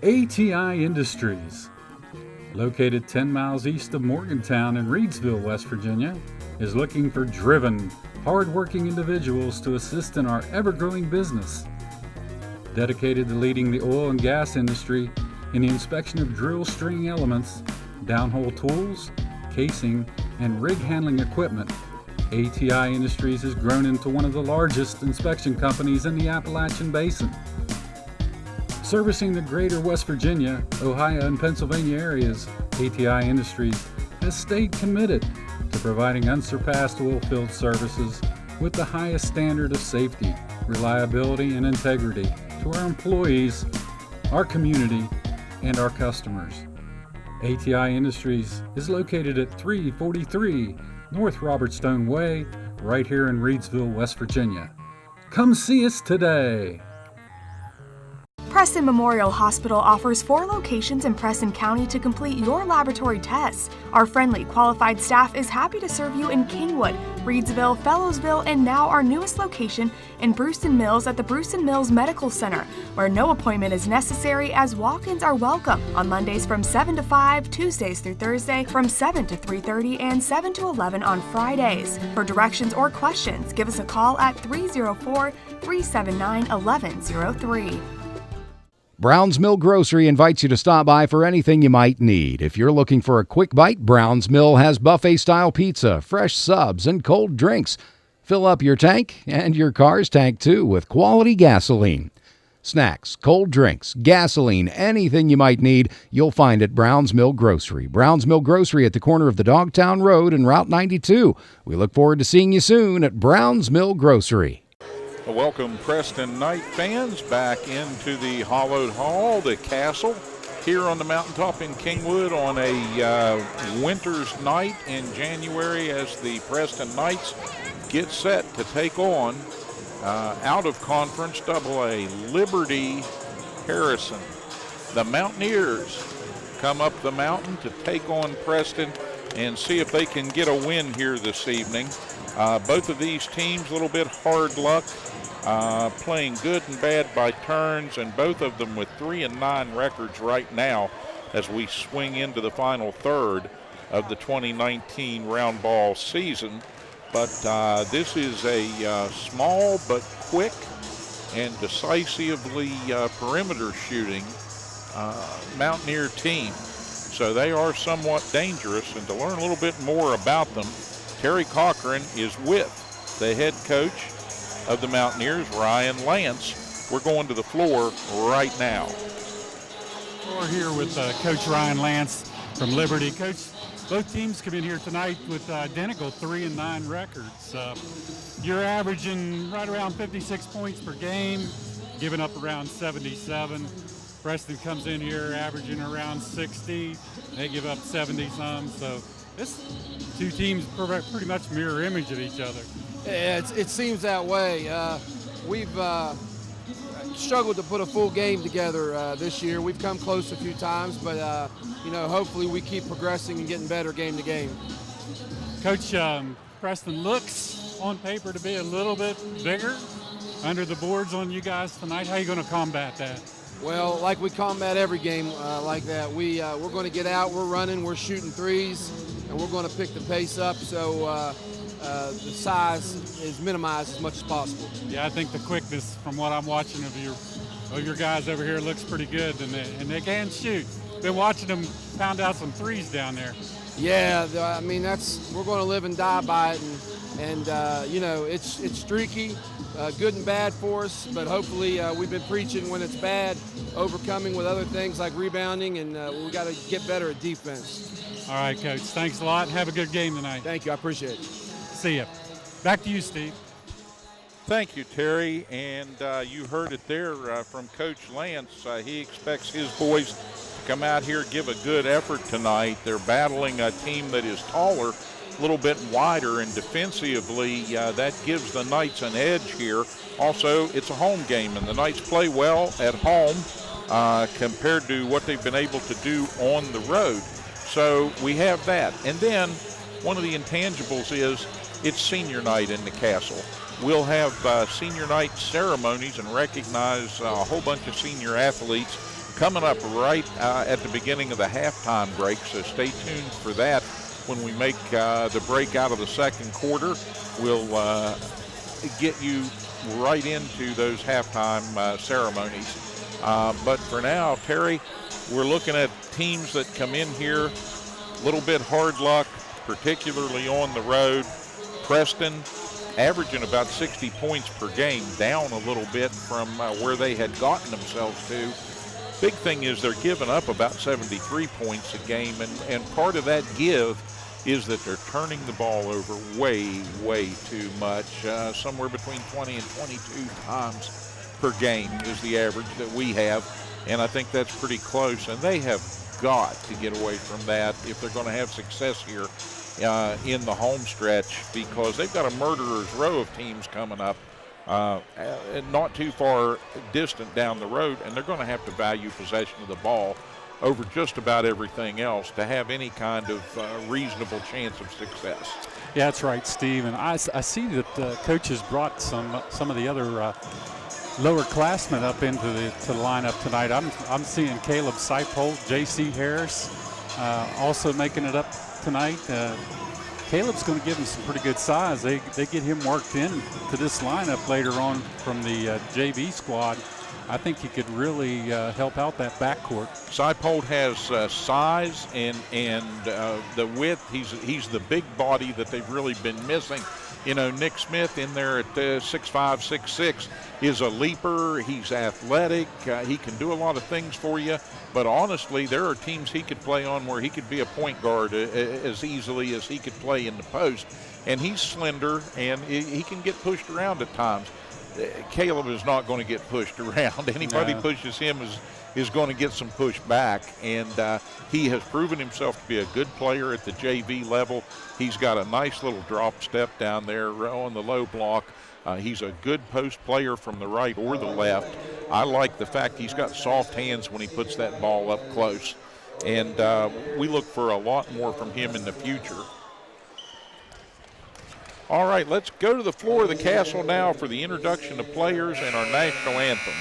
ATI Industries, located 10 miles east of Morgantown in Reedsville, West Virginia, is looking for driven, hard-working individuals to assist in our ever-growing business. Dedicated to leading the oil and gas industry in the inspection of drill string elements, downhole tools, casing, and rig handling equipment, ATI Industries has grown into one of the largest inspection companies in the Appalachian Basin. Servicing the greater West Virginia, Ohio, and Pennsylvania areas, ATI Industries has stayed committed to providing unsurpassed oilfield services with the highest standard of safety, reliability, and integrity to our employees, our community, and our customers. ATI Industries is located at 343 North Robertstone Way, right here in Reedsville, West Virginia. Come see us today. Preston Memorial Hospital offers 4 locations in Preston County to complete your laboratory tests. Our friendly, qualified staff is happy to serve you in Kingwood, Reedsville, Fellowsville, and now our newest location in Brewston Mills at the Brewston Mills Medical Center, where no appointment is necessary as walk-ins are welcome on Mondays from 7 to 5, Tuesdays through Thursday from 7 to 3:30, and 7 to 11 on Fridays. For directions or questions, give us a call at 304-379-1103. Brown's Mill Grocery invites you to stop by for anything you might need. If you're looking for a quick bite, Brown's Mill has buffet-style pizza, fresh subs, and cold drinks. Fill up your tank and your car's tank, too, with quality gasoline. Snacks, cold drinks, gasoline, anything you might need, you'll find at Brown's Mill Grocery. Brown's Mill Grocery at the corner of the Dogtown Road and Route 92. We look forward to seeing you soon at Brown's Mill Grocery. Welcome Preston Knight fans back into the hollowed hall, the castle, here on the mountaintop in Kingwood on a winter's night in January as the Preston Knights get set to take on out of conference AA Liberty Harrison. The Mountaineers come up the mountain to take on Preston and see if they can get a win here this evening. Both of these teams a little bit hard luck. Playing good and bad by turns, and both of them with 3-9 records right now as we swing into the final third of the 2019 round ball season. But this is a small but quick and decisively perimeter shooting Mountaineer team. So they are somewhat dangerous, and to learn a little bit more about them, Terry Cochran is with the head coach of the Mountaineers, Ryan Lance. We're going to the floor right now. We're here with Coach Ryan Lance from Liberty. Coach, both teams come in here tonight with identical 3-9 records. You're averaging right around 56 points per game, giving up around 77. Preston comes in here averaging around 60. They give up 70-some. So this two teams pretty much mirror image of each other. Yeah, it seems that way. We've struggled to put a full game together this year. We've come close a few times, but hopefully we keep progressing and getting better game to game. Coach, Preston looks on paper to be a little bit bigger under the boards on you guys tonight. How are you going to combat that? Well, like we combat every game like that. We're going to get out, we're running, we're shooting threes, and we're going to pick the pace up so the size is minimized as much as possible. Yeah, I think the quickness from what I'm watching of your guys over here looks pretty good, and they can shoot. Been watching them pound out some threes down there. Yeah, I mean we're going to live and die by it, and it's streaky, good and bad for us. But hopefully we've been preaching when it's bad, overcoming with other things like rebounding, and we got to get better at defense. All right, Coach. Thanks a lot. Have a good game tonight. Thank you. I appreciate it. See ya. Back to you, Steve. Thank you, Terry. And you heard it there from Coach Lance. He expects his boys to come out here, give a good effort tonight. They're battling a team that is taller, a little bit wider, and defensively that gives the Knights an edge here. Also, it's a home game, and the Knights play well at home compared to what they've been able to do on the road. So we have that. And then one of the intangibles is it's senior night in the castle. We'll have senior night ceremonies and recognize a whole bunch of senior athletes coming up right at the beginning of the halftime break, so stay tuned for that. When we make the break out of the second quarter, we'll get you right into those halftime ceremonies. But for now, Terry, we're looking at teams that come in here a little bit hard luck, particularly on the road. Preston averaging about 60 points per game, down a little bit from where they had gotten themselves to. Big thing is they're giving up about 73 points a game, and part of that give is that they're turning the ball over way, way too much. Somewhere between 20 and 22 times per game is the average that we have, and I think that's pretty close, and they have got to get away from that if they're going to have success here in the home stretch, because they've got a murderer's row of teams coming up not too far distant down the road, and they're going to have to value possession of the ball over just about everything else to have any kind of reasonable chance of success. Yeah, that's right, Steve. And I see that coaches brought some of the other lower classmen up into the lineup tonight. I'm seeing Caleb Seipold, J.C. Harris also making it up tonight. Caleb's going to give him some pretty good size. They get him worked in to this lineup later on from the JV squad. I think he could really help out that backcourt. Seipold has size and the width. He's the big body that they've really been missing. You know, Nick Smith in there at 6'5", 6'6", is a leaper. He's athletic. He can do a lot of things for you. But honestly, there are teams he could play on where he could be a point guard as easily as he could play in the post. And he's slender, and he can get pushed around at times. Caleb is not going to get pushed around. Anybody pushes him is going to get some pushback, and he has proven himself to be a good player at the JV level. He's got a nice little drop step down there on the low block. He's a good post player from the right or the left. I like the fact he's got soft hands when he puts that ball up close, and we look for a lot more from him in the future. All right, let's go to the floor of the castle now for the introduction of players and our national anthem.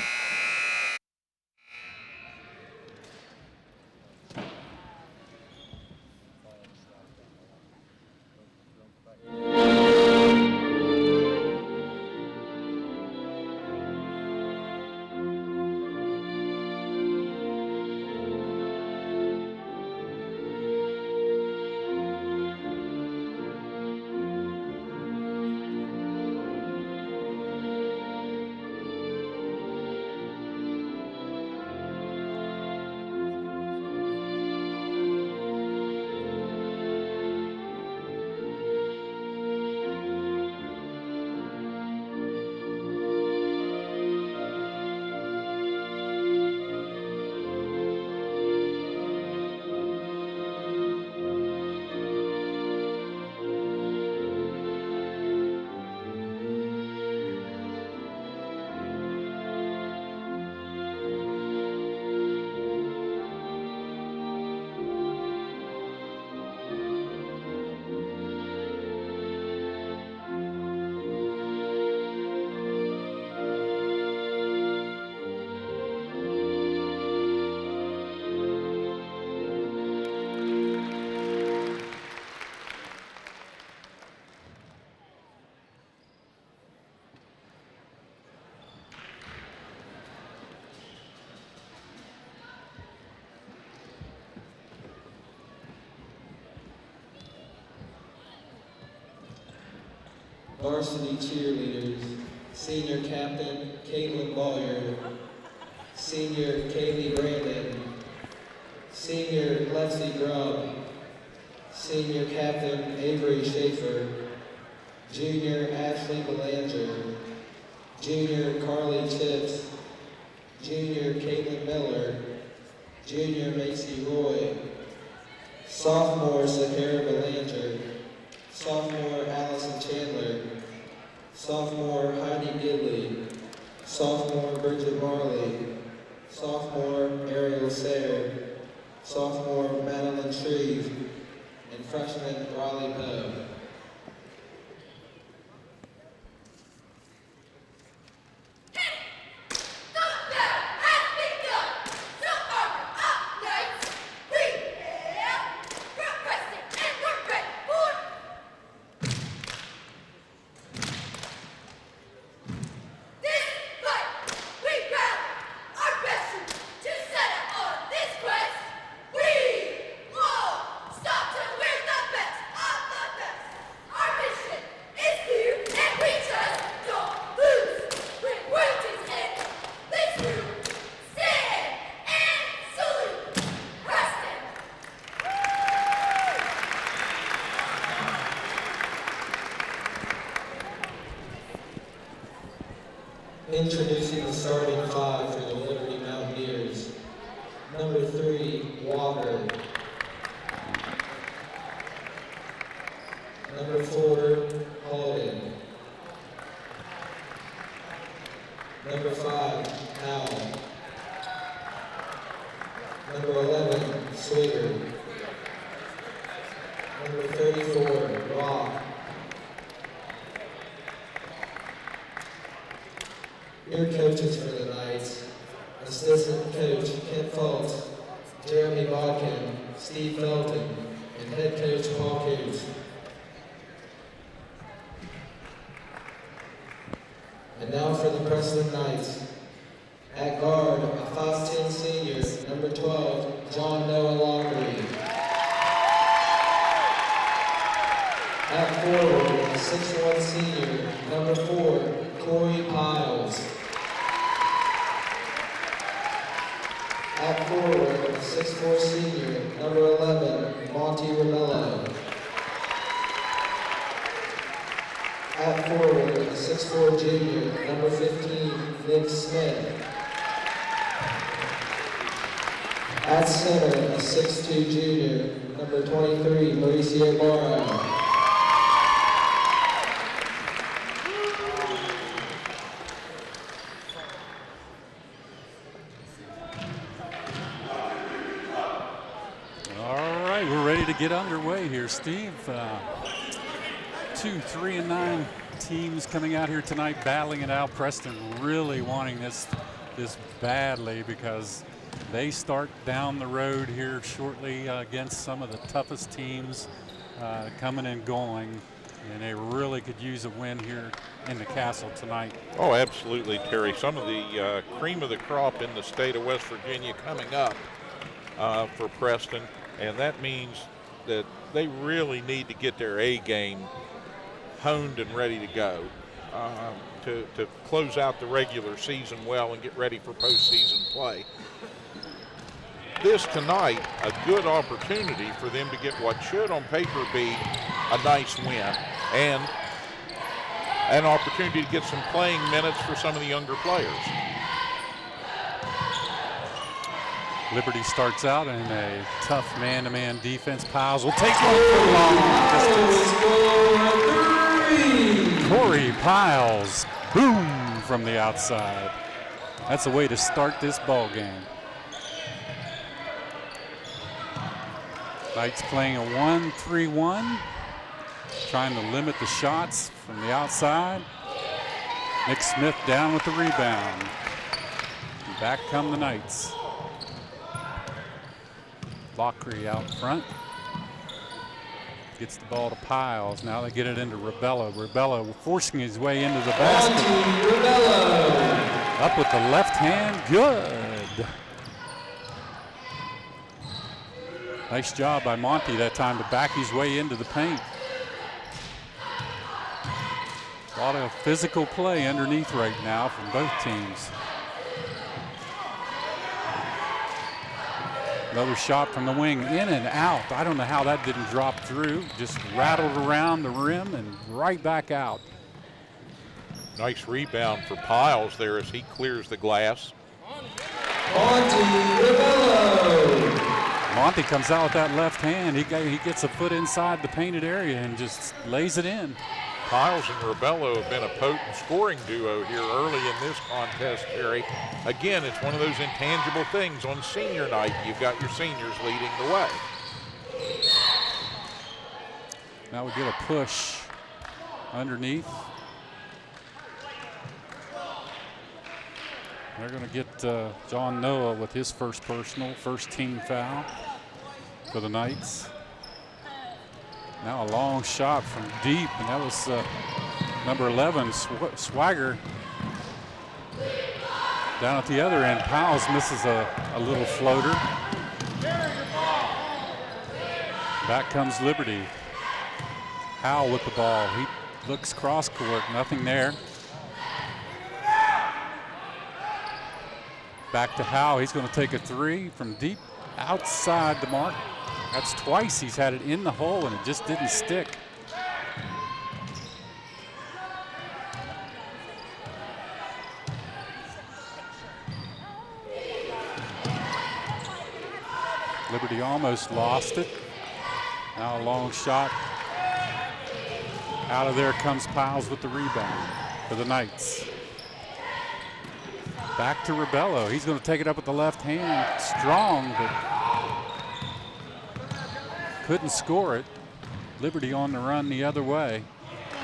Varsity cheerleaders, senior captain Caitlin Boyer, senior Kaylee Brandon, senior Lexi Grubb, senior captain Avery Schaefer, junior Ashley Belanger, junior Carly Chips, junior Caitlin Miller, junior Macy Roy, sophomore Sahara Belanger, sophomore Allison Chandler, sophomore Heidi Gidley, sophomore Bridget Marley, sophomore Ariel Sayre, sophomore Madeline Shreve, and freshman Riley Poe. Number 11, Swigger. Number 34, Rock. Your coaches for the Knights: assistant coach Kent Fultz, Jeremy Bodkin, Steve Felton, and head coach Paul Coates. And now for the Preston Knights. At guard, a 5'10" senior, number 12, John Noah Lockery. At forward, a 6'1" senior, number 4, Corey Piles. At forward, a 6'4" senior, number 11, Monty Ramello. At forward, a 6'4" junior, number 15, Nick Smith. At center, a 6'2" junior, number 23, Mauricio Barra. Get underway here, Steve. 2, 3, and 9 teams coming out here tonight, battling it out. Preston really wanting this badly because they start down the road here shortly against some of the toughest teams coming and going, and they really could use a win here in the Castle tonight. Oh, absolutely, Terry. Some of the cream of the crop in the state of West Virginia coming up for Preston, and that means that they really need to get their A game honed and ready to go to close out the regular season well and get ready for postseason play. This tonight, a good opportunity for them to get what should on paper be a nice win and an opportunity to get some playing minutes for some of the younger players. Liberty starts out in a tough man-to-man defense. Piles will take one for long distance. Corey Piles, boom, from the outside. That's a way to start this ball game. Knights playing a 1-3-1, trying to limit the shots from the outside. Nick Smith down with the rebound. And back come the Knights. Lockery out front. Gets the ball to Piles. Now they get it into Rebello. Rebello forcing his way into the basket. Up with the left hand. Good. Nice job by Monty that time to back his way into the paint. A lot of physical play underneath right now from both teams. Another shot from the wing, in and out. I don't know how that didn't drop through. Just rattled around the rim and right back out. Nice rebound for Piles there as he clears the glass. Monty comes out with that left hand. He gets a foot inside the painted area and just lays it in. Piles and Rebello have been a potent scoring duo here early in this contest, Terry. Again, it's one of those intangible things on senior night. You've got your seniors leading the way. Now we get a push underneath. They're going to get John Noah with his first personal, first team foul for the Knights. Now a long shot from deep, and that was number 11, Swagger. Down at the other end, Piles misses a little floater. Back comes Liberty. Howell with the ball. He looks cross court, nothing there. Back to Howell. He's going to take a three from deep outside the mark. That's twice he's had it in the hole and it just didn't stick. Liberty almost lost it. Now a long shot. Out of there comes Piles with the rebound for the Knights. Back to Rebello. He's going to take it up with the left hand. Strong, but couldn't score it. Liberty on the run the other way.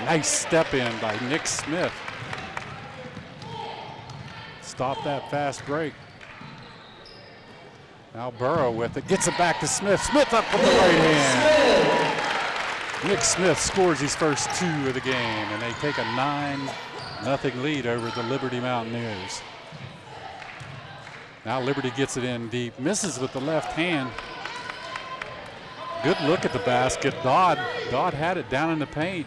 Nice step in by Nick Smith. Stop that fast break. Now Burrow with it. Gets it back to Smith. Smith up from the right hand. Nick Smith scores his first 2 of the game, and they take a 9-0 lead over the Liberty Mountaineers. Now Liberty gets it in deep. Misses with the left hand. Good look at the basket. Dodd had it down in the paint.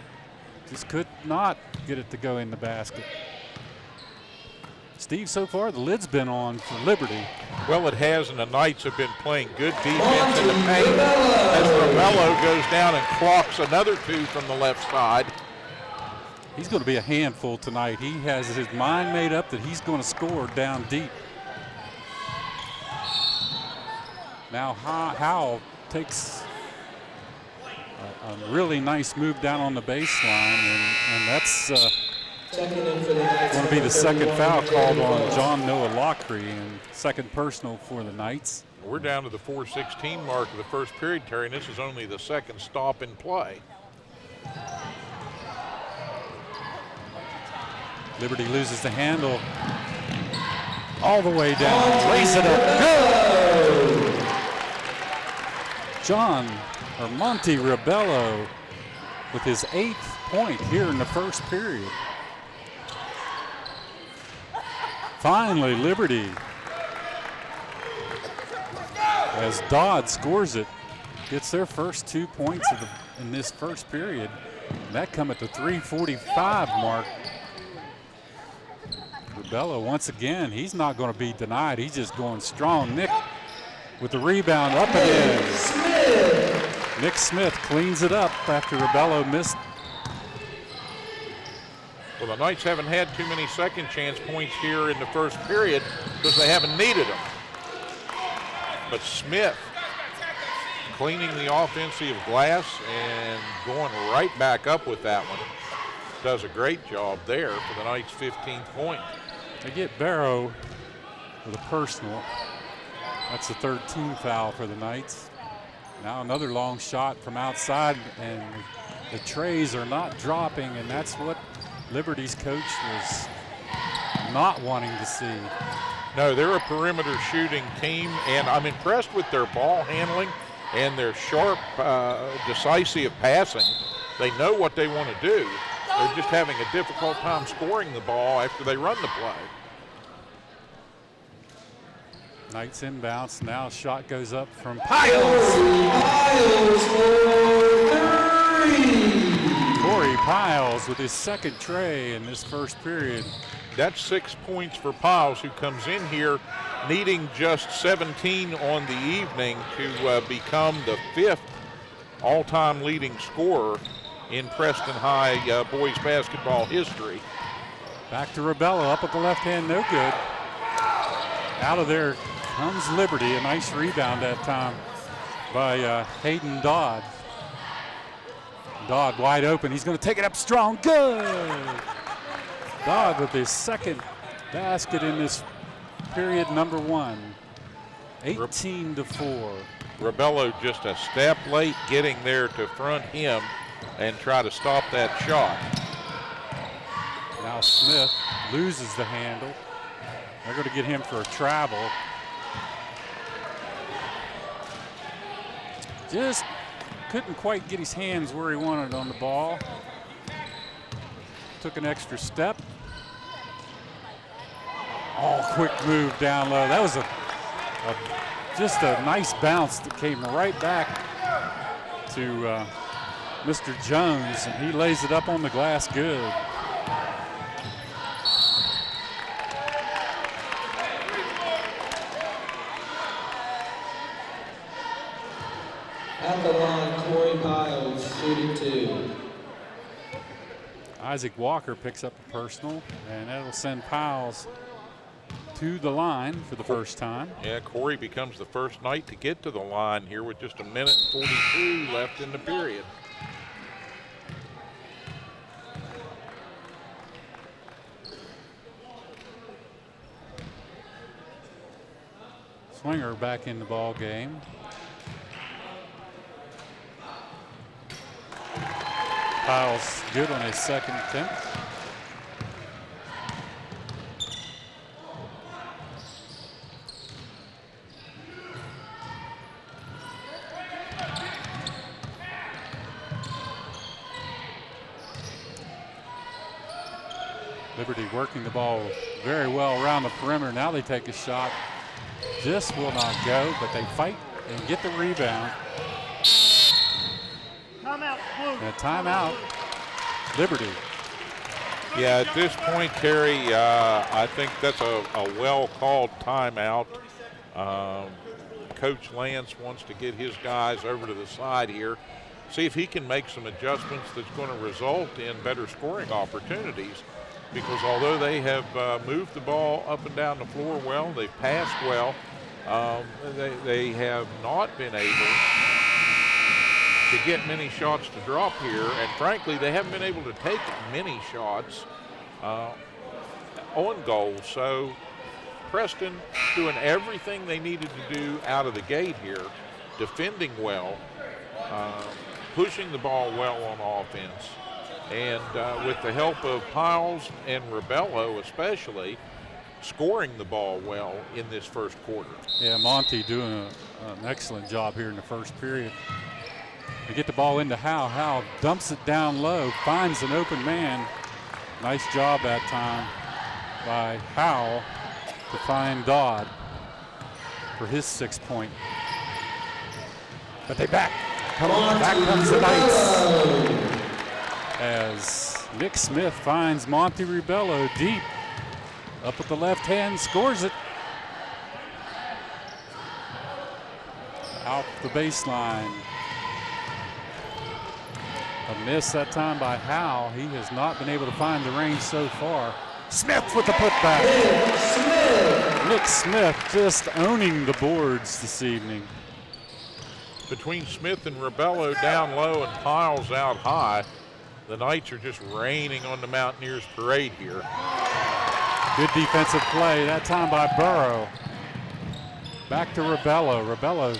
Just could not get it to go in the basket. Steve, so far the lid's been on for Liberty. Well, it has, and the Knights have been playing good defense in the paint as Rebello goes down and clocks another 2 from the left side. He's going to be a handful tonight. He has his mind made up that he's going to score down deep. Now Howell takes a really nice move down on the baseline, and that's going to be the second foul called on John Noah Lockery, and second personal for the Knights. We're down to the 4:16 mark of the first period, Terry, and this is only the second stop in play. Liberty loses the handle all the way down, lays it up, good! Monty Rebello with his 8th point here in the first period. Finally, Liberty, as Dodd scores it, gets their first 2 points in this first period. And that come at the 3:45 mark. Rebello, once again, he's not going to be denied. He's just going strong. Nick with the rebound, up and in. Nick Smith cleans it up after Rebello missed. Well, the Knights haven't had too many second chance points here in the first period because they haven't needed them. But Smith cleaning the offensive glass and going right back up with that one. Does a great job there for the Knights' 15th point. They get Barrow with a personal. That's the 13th foul for the Knights. Now another long shot from outside, and the trays are not dropping, and that's what Liberty's coach was not wanting to see. No, they're a perimeter shooting team, and I'm impressed with their ball handling and their sharp, decisive passing. They know what they want to do. They're just having a difficult time scoring the ball after they run the play. Knights inbounds. Now shot goes up from Piles. Corey Piles with his second tray in this first period. That's 6 points for Piles, who comes in here needing just 17 on the evening to become the 5th all-time leading scorer in Preston High boys basketball history. Back to Rebello, up at the left hand, no good. Out of there comes Liberty, a nice rebound that time by Hayden Dodd. Dodd wide open, he's going to take it up strong, good! Dodd with his second basket in this period, number 1, 18-4. Rebello just a step late getting there to front him and try to stop that shot. Now Smith loses the handle. They're going to get him for a travel. Just couldn't quite get his hands where he wanted on the ball. Took an extra step. Oh, quick move down low. That was just a nice bounce that came right back to Mr. Jones, and he lays it up on the glass good. At the line, Corey Piles, shooting 2. Isaac Walker picks up a personal, and that'll send Piles to the line for the first time. Yeah, Corey becomes the first Knight to get to the line here with just a minute and 42 left in the period. Swinger back in the ball game. Piles good on his second attempt. Liberty working the ball very well around the perimeter. Now they take a shot. This will not go, but they fight and get the rebound. Timeout, Blue. And a timeout, Liberty. Yeah, at this point, Terry, I think that's a well-called timeout. Coach Lance wants to get his guys over to the side here, see if he can make some adjustments that's going to result in better scoring opportunities. Because although they have moved the ball up and down the floor well, they've passed well, they have not been able to get many shots to drop here, and frankly, they haven't been able to take many shots on goal. So Preston doing everything they needed to do out of the gate here, defending well, pushing the ball well on offense, and with the help of Piles and Rebello especially, scoring the ball well in this first quarter. Yeah, Monty doing an excellent job here in the first period. They get the ball into Howe. Howe dumps it down low, finds an open man. Nice job that time by Howe to find Dodd for his 6-point. But they back. Back comes the Knights. As Nick Smith finds Monty Rebello deep. Up with the left hand, scores it. Out the baseline. A miss that time by Howe. He has not been able to find the range so far. Smith with the putback. Nick Smith just owning the boards this evening. Between Smith and Rebello down low and Piles out high, the Knights are just raining on the Mountaineers parade here. Good defensive play that time by Burrow. Back to Rebello. Rebello.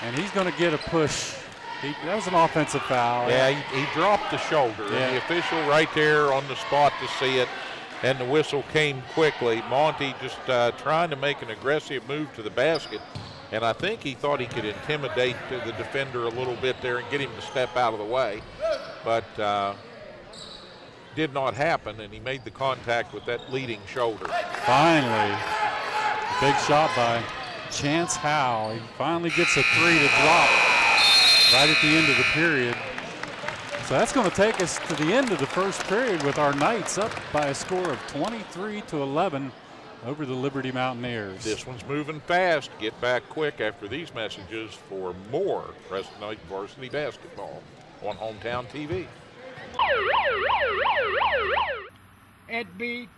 And he's going to get a push. That was an offensive foul. Yeah, he dropped the shoulder. Yeah. And the official right there on the spot to see it, and the whistle came quickly. Monty just trying to make an aggressive move to the basket, and I think he thought he could intimidate the defender a little bit there and get him to step out of the way, but did not happen, and he made the contact with that leading shoulder. Finally, a big shot by Chance Howe. He finally gets a three to drop right at the end of the period. So that's going to take us to the end of the first period with our Knights up by a score of 23-11 over the Liberty Mountaineers. This one's moving fast. Get back quick after these messages for more Preston Knight Varsity basketball on Hometown TV. Ed B,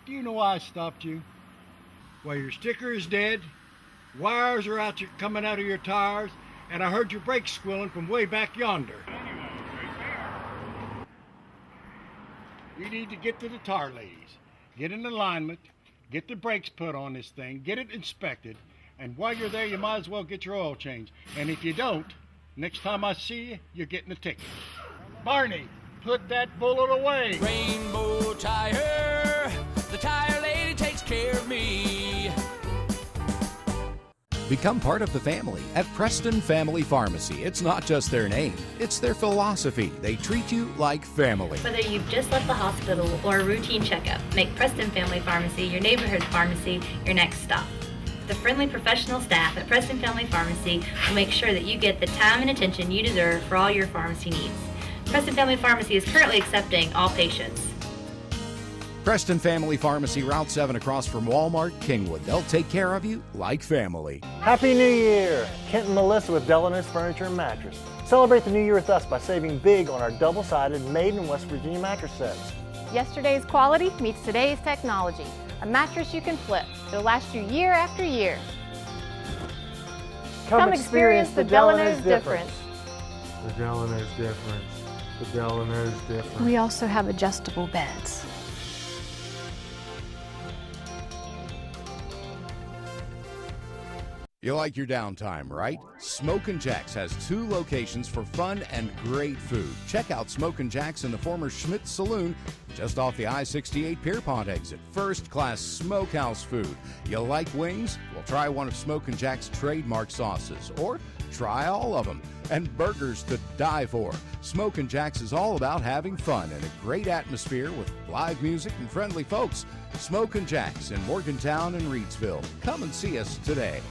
do you know why I stopped you? Well, your sticker is dead, wires are coming out of your tires, and I heard your brakes squealing from way back yonder. You need to get to the tire ladies, get in alignment, get the brakes put on this thing, get it inspected, and while you're there, you might as well get your oil changed. And if you don't, next time I see you, you're getting a ticket. Barney, put that bullet away. Rainbow Tire, the tire lady takes care of me. Become part of the family at Preston Family Pharmacy. It's not just their name, it's their philosophy. They treat you like family. Whether you've just left the hospital or a routine checkup, make Preston Family Pharmacy your neighborhood pharmacy your next stop. The friendly professional staff at Preston Family Pharmacy will make sure that you get the time and attention you deserve for all your pharmacy needs. Preston Family Pharmacy is currently accepting all patients. Preston Family Pharmacy, Route 7 across from Walmart, Kingwood. They'll take care of you like family. Happy New Year! Kent and Melissa with Delano's Furniture and Mattress. Celebrate the new year with us by saving big on our double-sided made in West Virginia mattress sets. Yesterday's quality meets today's technology. A mattress you can flip. It'll last you year after year. Come experience the Delano's difference. The Delano's difference. The Delano's difference. We also have adjustable beds. You like your downtime, right? Smokin' Jack's has 2 locations for fun and great food. Check out Smokin' Jack's in the former Schmidt Saloon, just off the I-68 Pierpont exit. First-class smokehouse food. You like wings? Well, try one of Smokin' Jack's trademark sauces, or try all of them. And burgers to die for. Smokin' Jack's is all about having fun and a great atmosphere with live music and friendly folks. Smokin' Jack's in Morgantown and Reedsville. Come and see us today.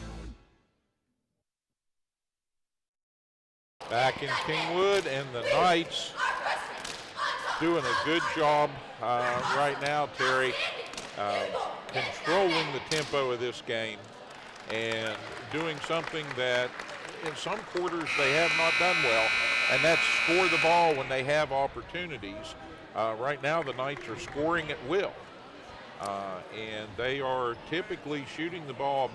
Back in Kingwood, and the Knights doing a good job right now, Terry, controlling the tempo of this game and doing something that in some quarters they have not done well, and that's score the ball when they have opportunities. Right now the Knights are scoring at will, and they are typically shooting the ball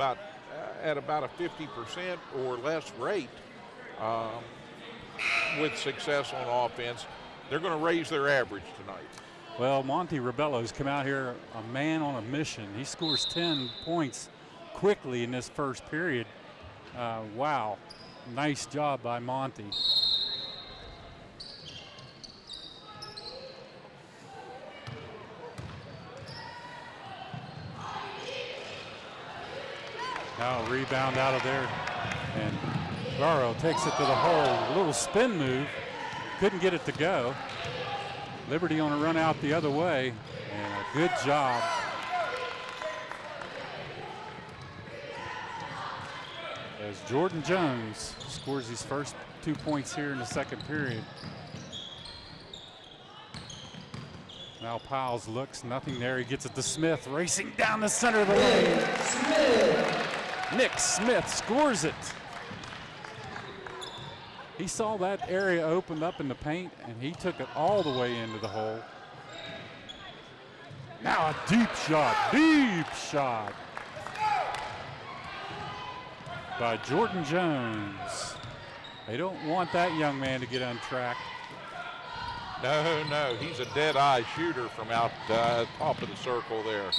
at about a 50% or less rate. With success on offense. They're going to raise their average tonight. Well, Monty Rebello's come out here a man on a mission. He scores 10 points quickly in this first period. Wow, nice job by Monty. Now a rebound out of there, and Garrow takes it to the hole. A little spin move. Couldn't get it to go. Liberty on a run out the other way, and a good job. As Jordan Jones scores his first 2 points here in the second period. Now Piles looks, nothing there. He gets it to Smith, racing down the center of the lane. Nick Smith scores it. He saw that area opened up in the paint, and he took it all the way into the hole. Now a deep shot by Jordan Jones. They don't want that young man to get untracked. No, he's a dead-eye shooter from out top of the circle there.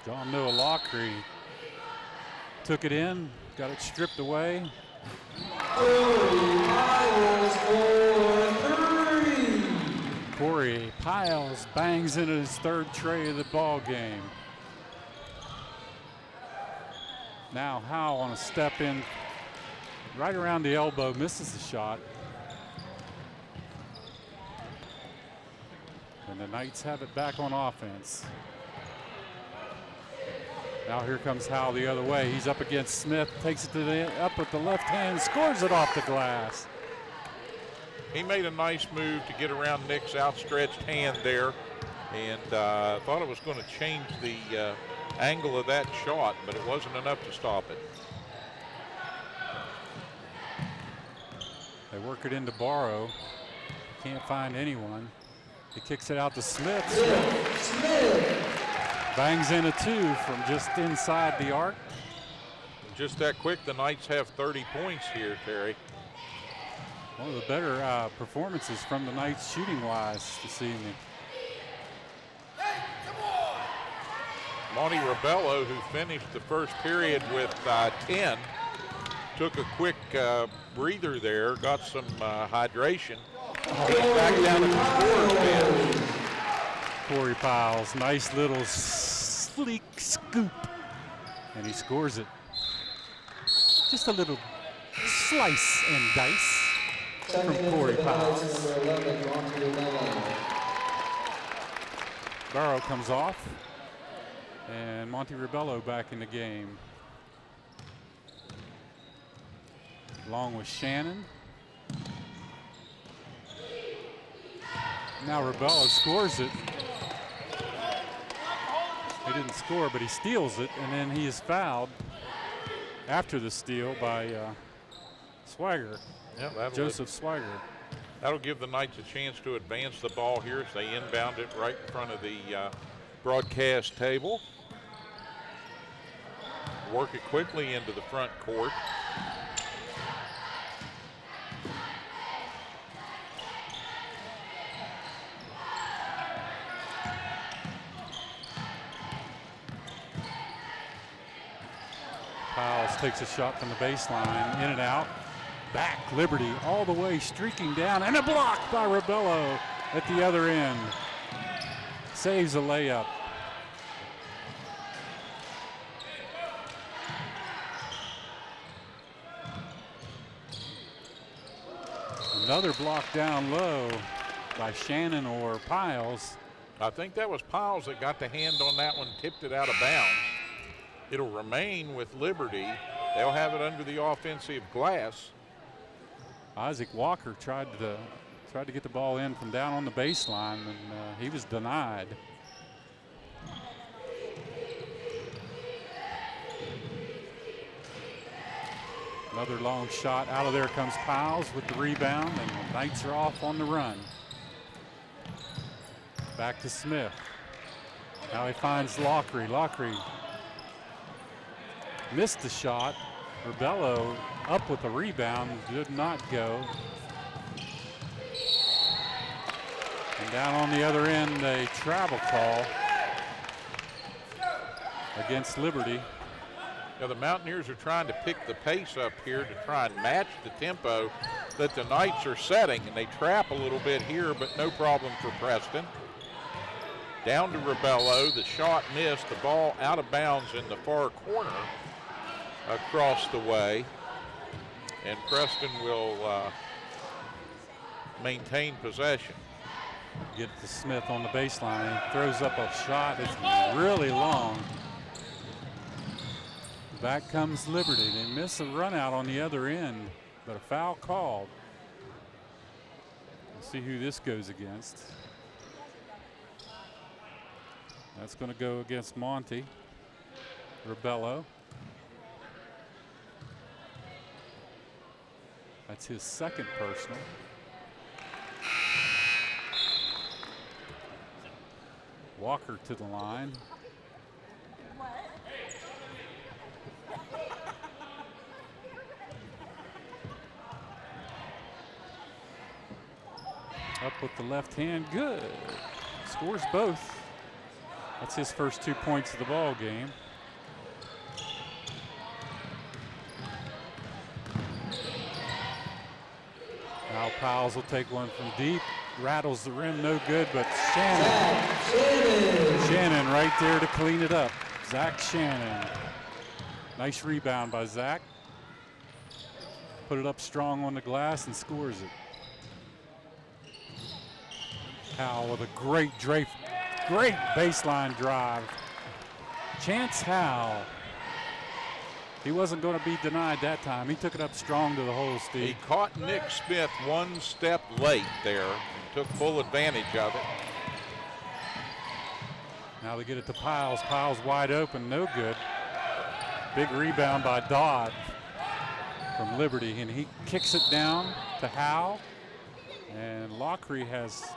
John Noah Lockery took it in, got it stripped away. Corey Piles bangs into his third tray of the ball game. Now Howe on a step in, right around the elbow, misses the shot. And the Knights have it back on offense. Now here comes Howe the other way. He's up against Smith, takes it to the up with the left hand, scores it off the glass. He made a nice move to get around Nick's outstretched hand there, and thought it was going to change the angle of that shot, but it wasn't enough to stop it. They work it into Barrow. Can't find anyone. He kicks it out to Smith. Smith bangs in a 2 from just inside the arc. Just that quick, the Knights have 30 points here, Terry. One of the better performances from the Knights shooting-wise this evening. Monty Rebello, who finished the first period with 10, took a quick breather there, got some hydration. He's back down at the scorer's bench. Corey Piles, nice little sleek scoop, and he scores it. Just a little slice and dice from Corey Piles. Barrow comes off, and Monty Rebello back in the game, along with Shannon. Now Rebello scores it. He didn't score, but he steals it, and then he is fouled after the steal by Swagger. Yep, Joseph Swagger. That'll give the Knights a chance to advance the ball here as they inbound it right in front of the broadcast table. Work it quickly into the front court. Piles takes a shot from the baseline, in and out. Back, Liberty all the way, streaking down, and a block by Rebello at the other end. Saves a layup. Another block down low by Shannon or Piles. I think that was Piles that got the hand on that one, tipped it out of bounds. It'll remain with Liberty. They'll have it under the offensive glass. Isaac Walker tried to get the ball in from down on the baseline, and he was denied. Another long shot. Out of there comes Piles with the rebound, and the Knights are off on the run. Back to Smith. Now he finds Lockery. Lockery missed the shot. Rebello up with the rebound, did not go. And down on the other end, a travel call against Liberty. Now the Mountaineers are trying to pick the pace up here to try and match the tempo that the Knights are setting, and they trap a little bit here, but no problem for Preston. Down to Rebello, the shot missed, the ball out of bounds in the far corner across the way, and Preston will maintain possession. Get to Smith on the baseline. He throws up a shot. It's really long. Back comes Liberty. They miss a run out on the other end, but a foul called. We'll see who this goes against. That's going to go against Monty. Rebello. That's his second personal. Walker to the line. Up with the left hand, good. Scores both. That's his first 2 points of the ball game. Now Piles will take one from deep. Rattles the rim, no good, but Shannon right there to clean it up. Zach Shannon. Nice rebound by Zach. Put it up strong on the glass and scores it. Howell with a great baseline drive. Chance Howell. He wasn't going to be denied that time. He took it up strong to the hole, Steve. He caught Nick Smith one step late there and took full advantage of it. Now they get it to Piles. Piles wide open, no good. Big rebound by Dodd from Liberty, and he kicks it down to Howell. And Lockery has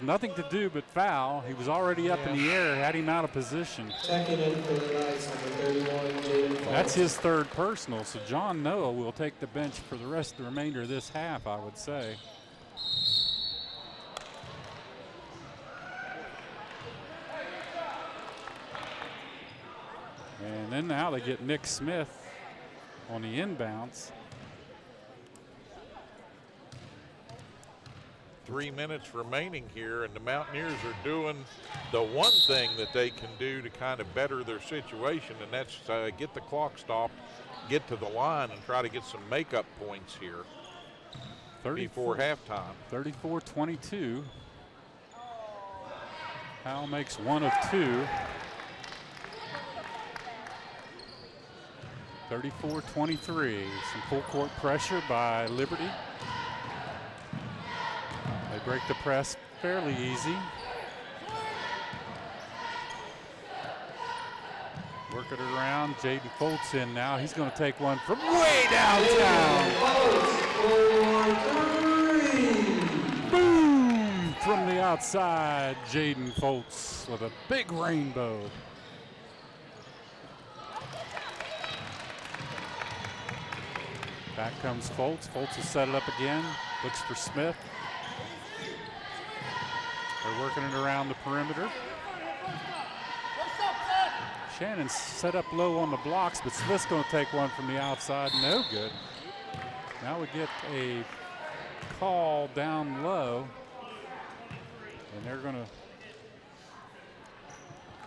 nothing to do but foul. He was already up in the air, had him out of position. Checking in for the Knights, number 31, Jaden Fox. That's his third personal, so John Noah will take the bench for the rest of the remainder of this half, I would say. And then now they get Nick Smith on the inbounds. 3 minutes remaining here, and the Mountaineers are doing the one thing that they can do to kind of better their situation, and that's get the clock stopped, get to the line, and try to get some makeup points here before halftime. 34-22. Howell makes one of two. 34-23. Some full court pressure by Liberty. They break the press fairly easy. Working it around. Jaden Foltz in now. He's going to take one from way downtown. Boom! From the outside, Jaden Foltz with a big rainbow. Back comes Foltz. Foltz will set it up again. Looks for Smith. They're working it around the perimeter. Shannon set up low on the blocks, but Smith's going to take one from the outside. No good. Now we get a call down low, and they're going to,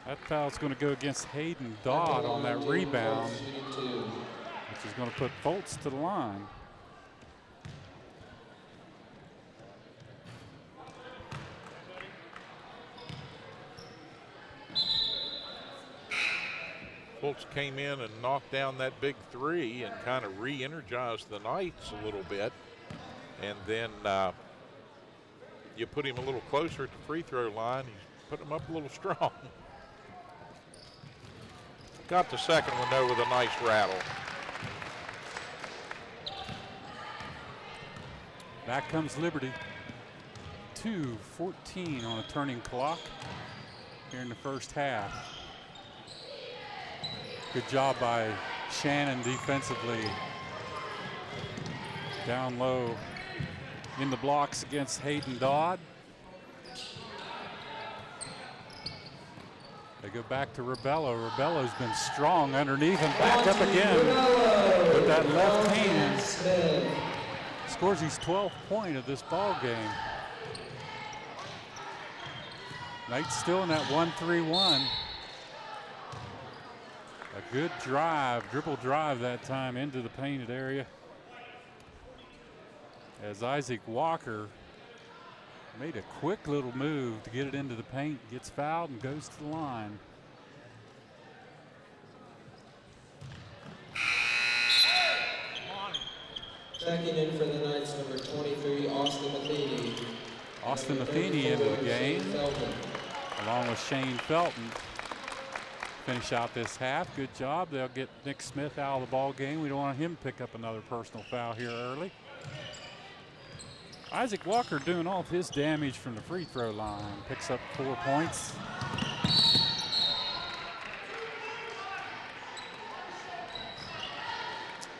that foul's going to go against Hayden Dodd on that rebound, which is going to put Foltz to the line. Foltz came in and knocked down that big three and kind of re-energized the Knights a little bit. And then you put him a little closer at the free throw line. He's put him up a little strong. Got the second one though with a nice rattle. Back comes Liberty. 2:14 on a turning clock here in the first half. Good job by Shannon defensively. Down low in the blocks against Hayden Dodd. They go back to Rebello. Rebello's been strong underneath and back up again with that left hand. Scores his 12th point of this ball game. Knights still in that 1-3-1. A good drive, dribble drive that time into the painted area. As Isaac Walker made a quick little move to get it into the paint, gets fouled and goes to the line. Checking in for the Knights, number 23, Austin Matheny. Austin Matheny into the game, along with Shane Felton. Finish out this half. Good job. They'll get Nick Smith out of the ball game. We don't want him to pick up another personal foul here early. Isaac Walker doing all of his damage from the free throw line. Picks up 4 points.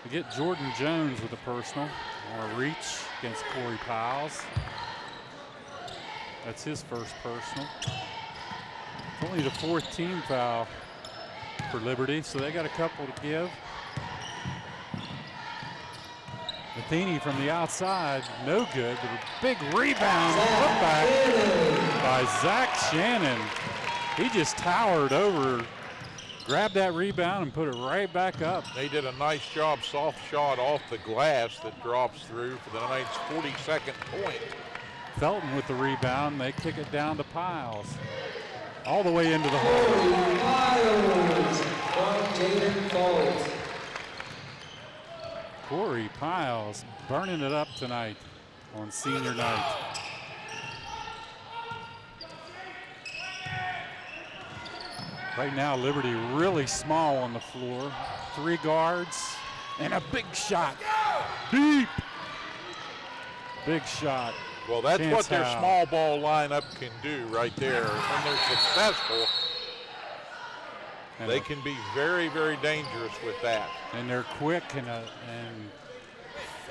We get Jordan Jones with a personal on a reach against Corey Piles. That's his first personal. It's only the 4th team foul for Liberty, so they got a couple to give. Matheny from the outside, no good, but a big rebound put back by Zach Shannon. He just towered over, grabbed that rebound and put it right back up. They did a nice job, soft shot off the glass that drops through for the Knights' 42nd point. Felton with the rebound, they kick it down to Piles. All the way into the hole. Corey Piles burning it up tonight on senior night. Right now, Liberty really small on the floor. 3 guards and a big shot. Deep. Big shot. Well, that's Chance what their Howe. small ball lineup can do right there. When they're successful, And they can be very, very dangerous with that. And they're quick, and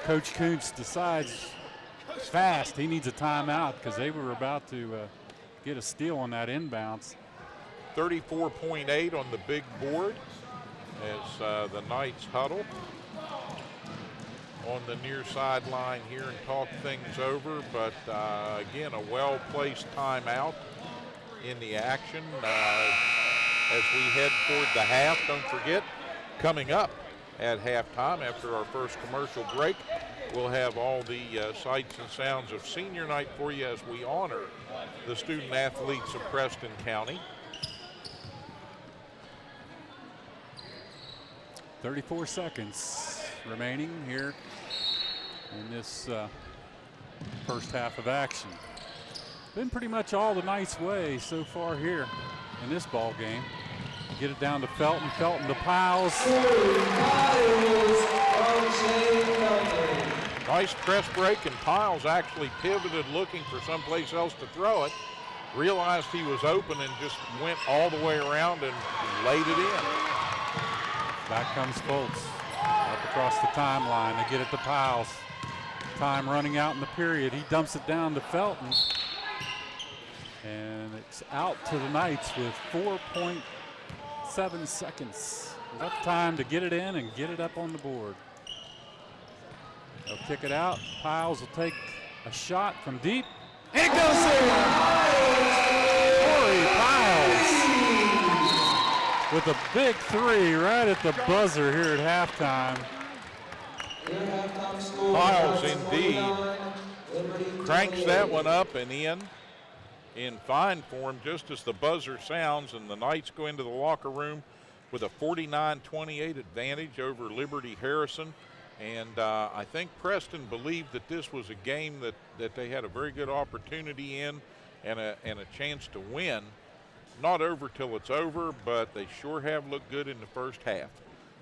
Coach Kuntz decides fast he needs a timeout because they were about to get a steal on that inbounds. 34.8 on the big board as the Knights huddle on the near sideline here and talk things over, but again, a well-placed timeout in the action as we head toward the half. Don't forget, coming up at halftime after our first commercial break, we'll have all the sights and sounds of senior night for you as we honor the student athletes of Preston County. 34 seconds remaining here in this first half of action. Been pretty much all the Knights' way so far here in this ball game. Get it down to Felton, Felton to Piles. Nice press break, and Piles actually pivoted looking for someplace else to throw it. Realized he was open and just went all the way around and laid it in. Back comes Foltz up across the timeline. They get it to Piles. Time running out in the period. He dumps it down to Felton. And it's out to the Knights with 4.7 7 seconds. Enough time to get it in and get it up on the board. They'll kick it out. Piles will take a shot from deep. And it goes in! Corey Piles with a big three right at the buzzer here at halftime. Piles indeed cranks that one up and in fine form just as the buzzer sounds, and the Knights go into the locker room with a 49-28 advantage over Liberty Harrison. And I think Preston believed that this was a game that they had a very good opportunity in and a chance to win. Not over till it's over, but they sure have looked good in the first half.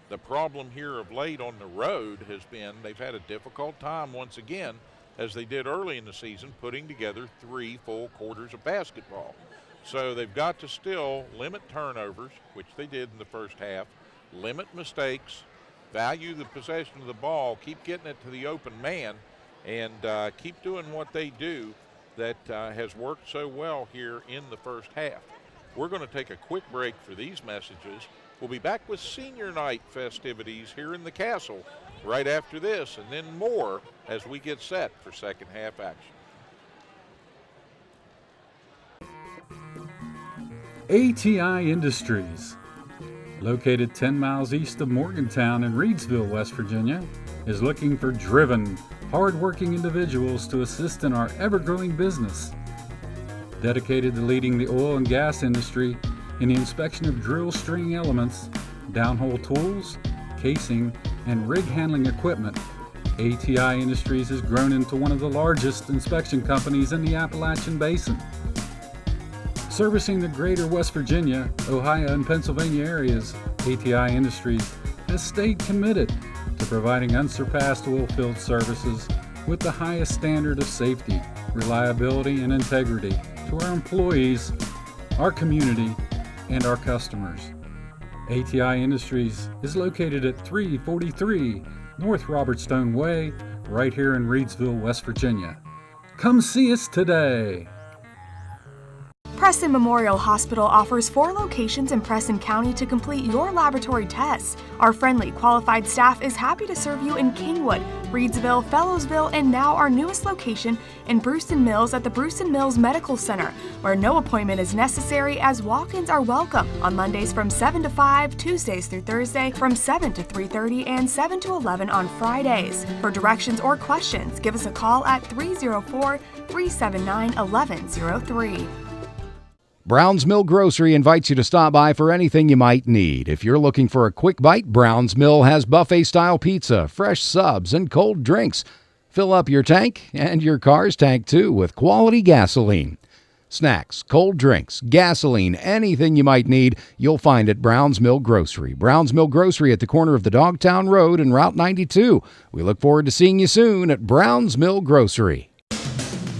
The problem here of late on the road has been they've had a difficult time once again, as they did early in the season, putting together 3 full quarters of basketball. So they've got to still limit turnovers, which they did in the first half, limit mistakes, value the possession of the ball, keep getting it to the open man, and keep doing what they do that has worked so well here in the first half. We're going to take a quick break for these messages. We'll be back with senior night festivities here in the Castle right after this, and then more as we get set for second half action. ATI Industries, located 10 miles east of Morgantown in Reedsville, West Virginia, is looking for driven, hard-working individuals to assist in our ever-growing business. Dedicated to leading the oil and gas industry in the inspection of drill string elements, downhole tools, casing, and rig handling equipment, ATI Industries has grown into one of the largest inspection companies in the Appalachian Basin. Servicing the greater West Virginia, Ohio, and Pennsylvania areas, ATI Industries has stayed committed to providing unsurpassed oilfield services with the highest standard of safety, reliability, and integrity to our employees, our community, and our customers. ATI Industries is located at 343 North Robertstone Way, right here in Reedsville, West Virginia. Come see us today. Preston Memorial Hospital offers 4 locations in Preston County to complete your laboratory tests. Our friendly, qualified staff is happy to serve you in Kingwood, Reedsville, Fellowsville, and now our newest location in Brewston Mills at the Brewston Mills Medical Center, where no appointment is necessary as walk-ins are welcome on Mondays from 7 to 5, Tuesdays through Thursday from 7 to 3:30, and 7 to 11 on Fridays. For directions or questions, give us a call at 304-379-1103. Brown's Mill Grocery invites you to stop by for anything you might need. If you're looking for a quick bite, Brown's Mill has buffet-style pizza, fresh subs, and cold drinks. Fill up your tank and your car's tank, too, with quality gasoline. Snacks, cold drinks, gasoline, anything you might need, you'll find at Brown's Mill Grocery. Brown's Mill Grocery at the corner of the Dogtown Road and Route 92. We look forward to seeing you soon at Brown's Mill Grocery.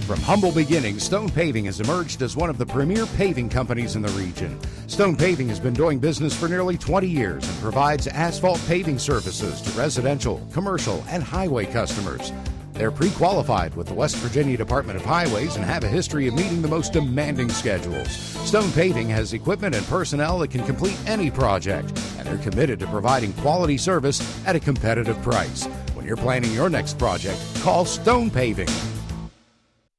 From humble beginnings, Stone Paving has emerged as one of the premier paving companies in the region. Stone Paving has been doing business for nearly 20 years and provides asphalt paving services to residential, commercial, and highway customers. They're pre-qualified with the West Virginia Department of Highways and have a history of meeting the most demanding schedules. Stone Paving has equipment and personnel that can complete any project, and they're committed to providing quality service at a competitive price. When you're planning your next project, call Stone Paving.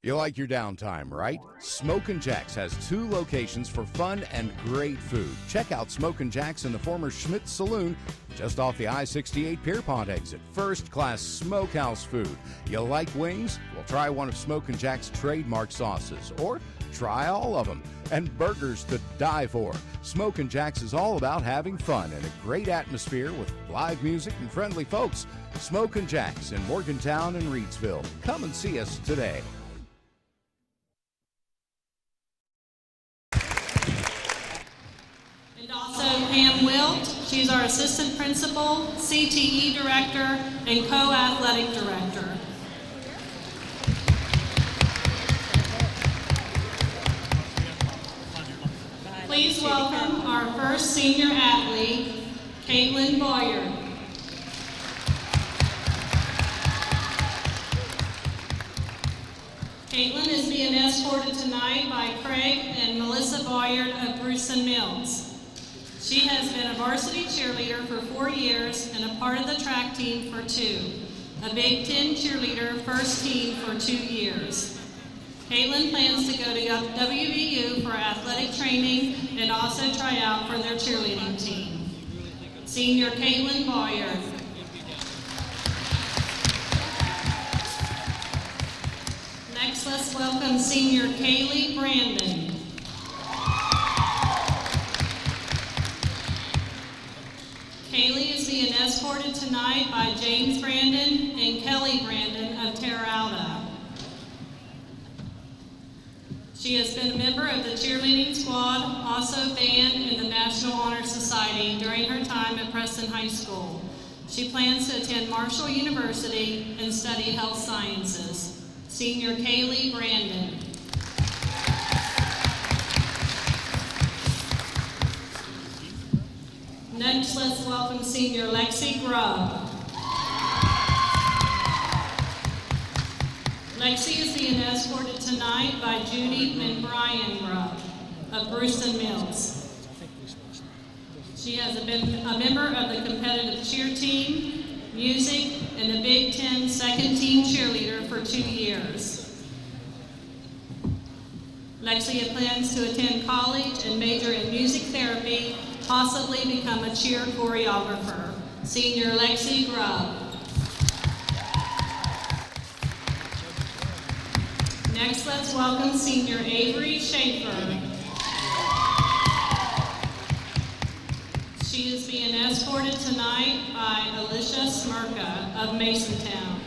You like your downtime, right? Smokin' Jack's has 2 locations for fun and great food. Check out Smokin' Jack's in the former Schmidt Saloon, just off the I-68 Pierpont exit. First-class smokehouse food. You like wings? Well, try one of Smokin' Jack's trademark sauces, or try all of them. And burgers to die for. Smokin' Jack's is all about having fun and a great atmosphere with live music and friendly folks. Smokin' Jack's in Morgantown and Reedsville. Come and see us today. Also, Pam Wilt, she's our Assistant Principal, CTE Director, and Co-Athletic Director. Please welcome our first senior athlete, Caitlin Boyer. Caitlin is being escorted tonight by Craig and Melissa Boyard of Brewston Mills. She has been a varsity cheerleader for 4 years and a part of the track team for 2. A Big Ten cheerleader first team for 2 years. Caitlin plans to go to WVU for athletic training and also try out for their cheerleading team. Senior Caitlin Boyer. Next, let's welcome Senior Kaylee Brandon. Kaylee is being escorted tonight by James Brandon and Kelly Brandon of Terra Alta. She has been a member of the cheerleading squad, also band in the National Honor Society during her time at Preston High School. She plans to attend Marshall University and study health sciences. Senior Kaylee Brandon. Next, let's welcome Senior Lexi Grubb. Lexi is being escorted tonight by Judy and Brian Grubb of Brewston Mills. She has been a member of the competitive cheer team, music, and the Big Ten second team cheerleader for 2 years. Lexi plans to attend college and major in music therapy, possibly become a cheer choreographer. Senior Lexi Grubb. Next, let's welcome Senior Avery Schaefer. She is being escorted tonight by Alicia Smirka of Masontown.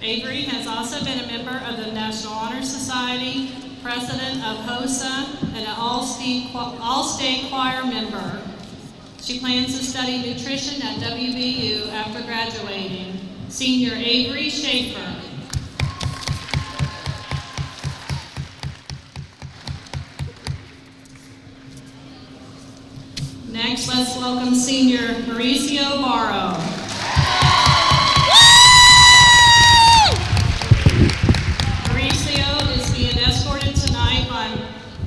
Avery has also been a member of the National Honor Society, president of HOSA, and an all-state choir member. She plans to study nutrition at WVU after graduating. Senior Avery Schaefer. Next, let's welcome Senior Mauricio Barro. Mauricio is being escorted tonight by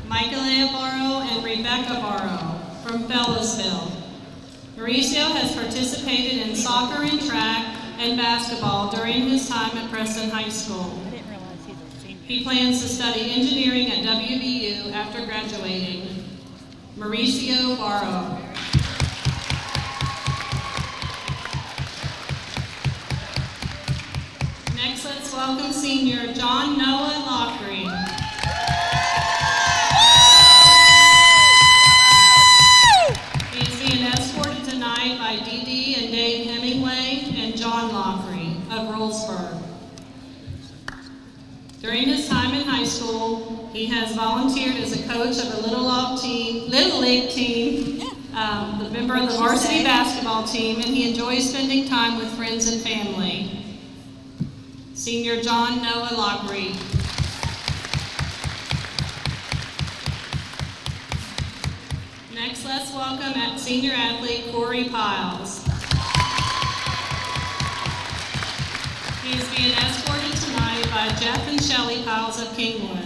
Michaela Barro and Rebecca Barro from Bellows-ville. Mauricio has participated in soccer and track and basketball during his time at Preston High School. He plans to study engineering at WVU after graduating. Mauricio Barro. Next, let's welcome Senior John Noah Lockery. He is being escorted tonight by Dee Dee and Dave Hemingway and John Lockery of Rollsburg. During his time in high school, he has volunteered as a coach of a Little League team, the member of the varsity basketball team, and he enjoys spending time with friends and family. Senior John Noah Lockery. Next, let's welcome senior athlete Corey Piles. He is being escorted tonight by Jeff and Shelley Piles of Kingwood.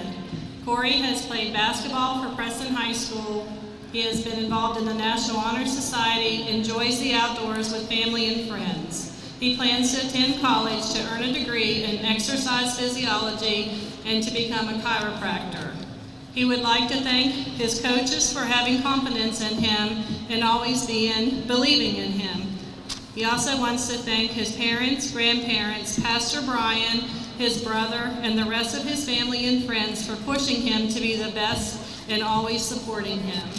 Corey has played basketball for Preston High School. He has been involved in the National Honor Society, enjoys the outdoors with family and friends. He plans to attend college to earn a degree in exercise physiology and to become a chiropractor. He would like to thank his coaches for having confidence in him and always believing in him. He also wants to thank his parents, grandparents, Pastor Brian, his brother, and the rest of his family and friends for pushing him to be the best and always supporting him.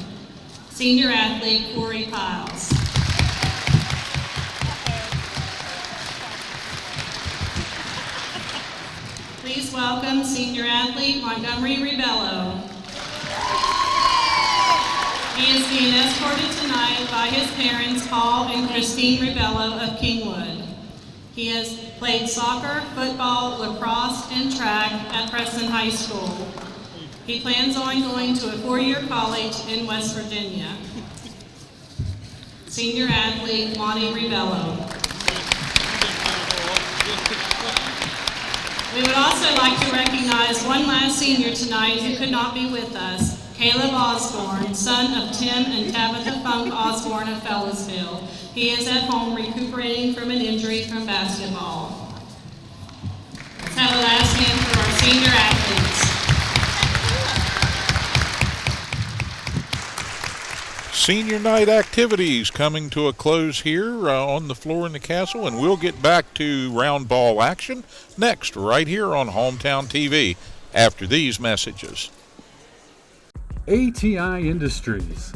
Senior athlete Corey Piles. Please welcome senior athlete Montgomery Ribello. He is being escorted tonight by his parents, Paul and Christine Ribello of Kingwood. He has played soccer, football, lacrosse, and track at Preston High School. He plans on going to a 4-year college in West Virginia. Senior athlete Monty Ribello. We would also like to recognize one last senior tonight who could not be with us, Caleb Osborne, son of Tim and Tabitha Funk Osborne of Fellows,ville. He is at home recuperating from an injury from basketball. Let's have a last hand for our senior athletes. Senior night activities coming to a close here on the floor in the castle, and we'll get back to round ball action next right here on Hometown TV after these messages. ATI Industries,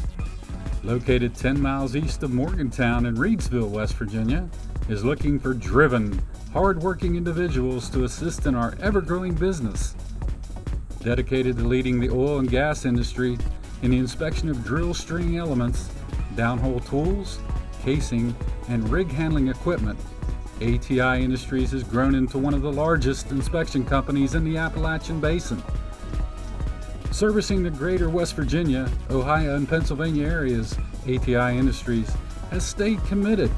located 10 miles east of Morgantown in Reedsville, West Virginia, is looking for driven, hard-working individuals to assist in our ever-growing business. Dedicated to leading the oil and gas industry in the inspection of drill string elements, downhole tools, casing, and rig handling equipment, ATI Industries has grown into one of the largest inspection companies in the Appalachian Basin. Servicing the greater West Virginia, Ohio, and Pennsylvania areas, ATI Industries has stayed committed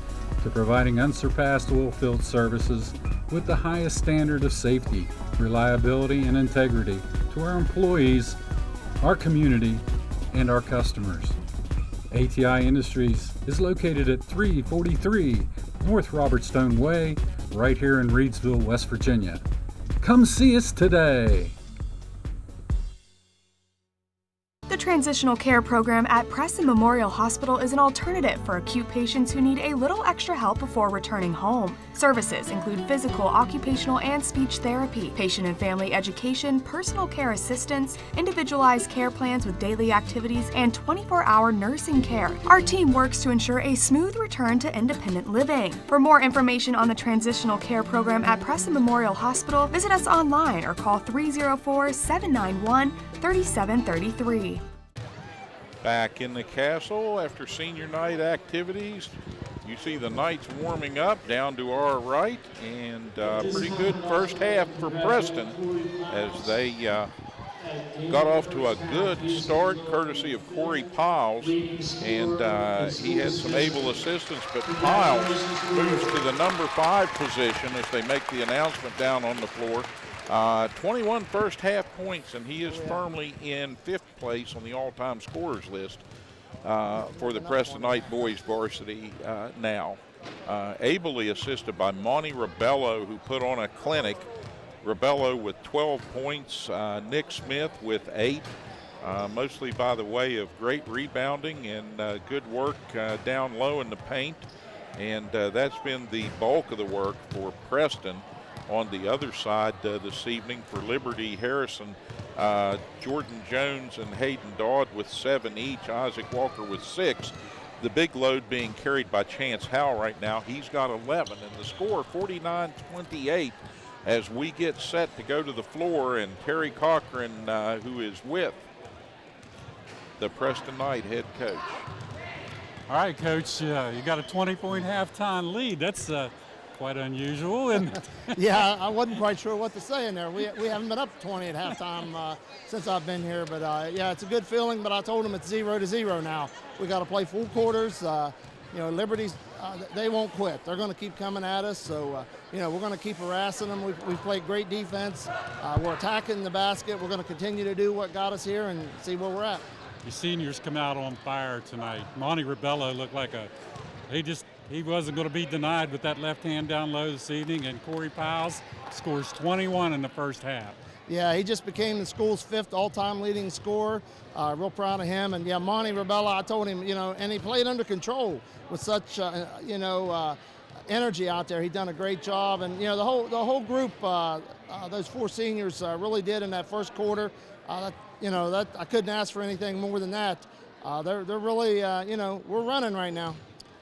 to providing unsurpassed oilfield services with the highest standard of safety, reliability, and integrity to our employees, our community, and our customers. ATI Industries is located at 343 North Robertstone Way, right here in Reedsville, West Virginia. Come see us today. The Transitional Care Program at Preston Memorial Hospital is an alternative for acute patients who need a little extra help before returning home. Services include physical, occupational, and speech therapy, patient and family education, personal care assistance, individualized care plans with daily activities, and 24-hour nursing care. Our team works to ensure a smooth return to independent living. For more information on the Transitional Care Program at Preston Memorial Hospital, visit us online or call 304-791-3733. Back in the castle after senior night activities. You see the Knights warming up down to our right, and pretty good first half for Preston as they got off to a good start courtesy of Corey Piles, and he had some able assistance, but Piles moves to the number 5 position as they make the announcement down on the floor. 21 first half points, and he is firmly in 5th place on the all-time scorers list for the Preston Boys Varsity now. Ably assisted by Monty Rebello, who put on a clinic. Rebello with 12 points, Nick Smith with 8, mostly by the way of great rebounding and good work down low in the paint. And that's been the bulk of the work for Preston. On the other side this evening for Liberty, Harrison, Jordan Jones and Hayden Dodd with 7 each, Isaac Walker with 6. The big load being carried by Chance Howell right now. He's got 11, and the score 49-28 as we get set to go to the floor, and Terry Cochran, who is with the Preston Knight head coach. All right, Coach, you got a 20-point halftime lead. That's quite unusual. And yeah, I wasn't quite sure what to say in there. We haven't been up 20 at halftime since I've been here, but yeah, it's a good feeling. But I told them it's 0-0 now. We got to play full quarters. Liberty's they won't quit. They're going to keep coming at us. So we're going to keep harassing them. We've played great defense. We're attacking the basket. We're going to continue to do what got us here and see where we're at. Your seniors come out on fire tonight. Monty Rebello looked like he wasn't going to be denied with that left hand down low this evening, and Corey Piles scores 21 in the first half. Yeah, he just became the school's 5th all-time leading scorer. Real proud of him. And yeah, Monty Rebello, I told him, and he played under control with such, energy out there. He done a great job. And the whole group, those 4 seniors really did in that first quarter. That I couldn't ask for anything more than that. They're really, we're running right now.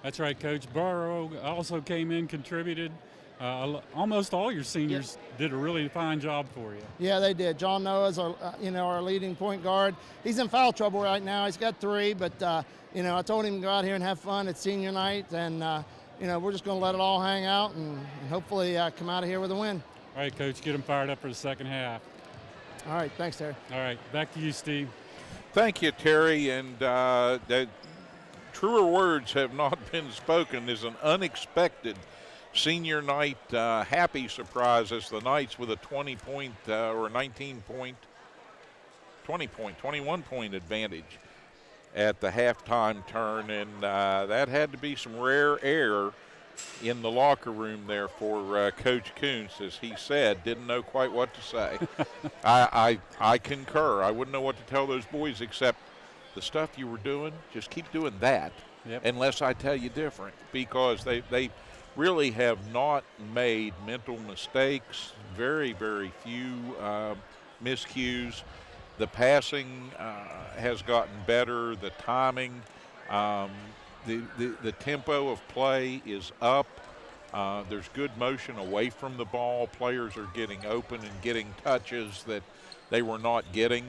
That's right, Coach. Burrow also came in, contributed. Almost all your seniors did a really fine job for you. Yeah, they did. John Noah's our leading point guard. He's in foul trouble right now. He's got 3, but I told him to go out here and have fun at senior night, and we're just going to let it all hang out and hopefully come out of here with a win. All right, Coach, get them fired up for the second half. All right, thanks, Terry. All right, back to you, Steve. Thank you, Terry, and truer words have not been spoken. Is an unexpected senior night happy surprise as the Knights with a 20-point or 19-point 21-point advantage at the halftime turn, and that had to be some rare air in the locker room there for Coach Kuntz, as he said, didn't know quite what to say. I concur. I wouldn't know what to tell those boys except the stuff you were doing, just keep doing that, unless I tell you different, because they really have not made mental mistakes, very, very few miscues. The passing has gotten better, the timing, the tempo of play is up. There's good motion away from the ball. Players are getting open and getting touches that they were not getting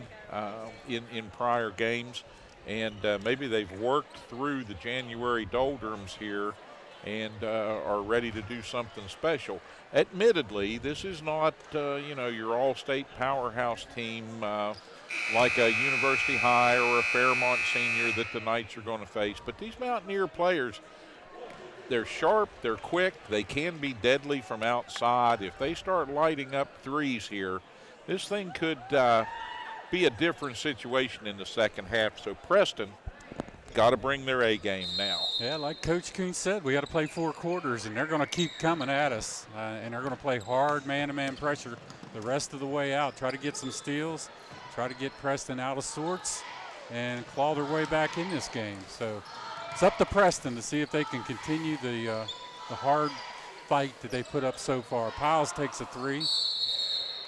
in prior games. And maybe they've worked through the January doldrums here and are ready to do something special. Admittedly, this is not, your all-state powerhouse team like a University High or a Fairmont Senior that the Knights are going to face. But these Mountaineer players, they're sharp, they're quick, they can be deadly from outside. If they start lighting up threes here, this thing could be a different situation in the second half. So Preston got to bring their A game now. Yeah, like Coach Kuntz said, we got to play 4 quarters, and they're going to keep coming at us, and they're going to play hard man-to-man pressure the rest of the way out. Try to get some steals, try to get Preston out of sorts, and claw their way back in this game. So it's up to Preston to see if they can continue the hard fight that they put up so far. Piles takes a 3,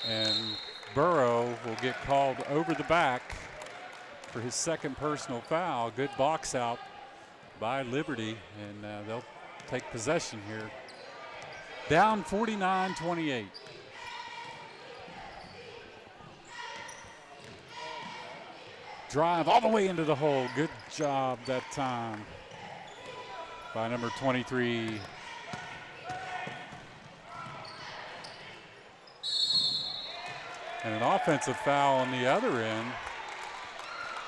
and Burrow will get called over the back for his second personal foul. Good box out by Liberty, and they'll take possession here. Down 49-28. Drive all the way into the hole. Good job that time by number 23. And an offensive foul on the other end.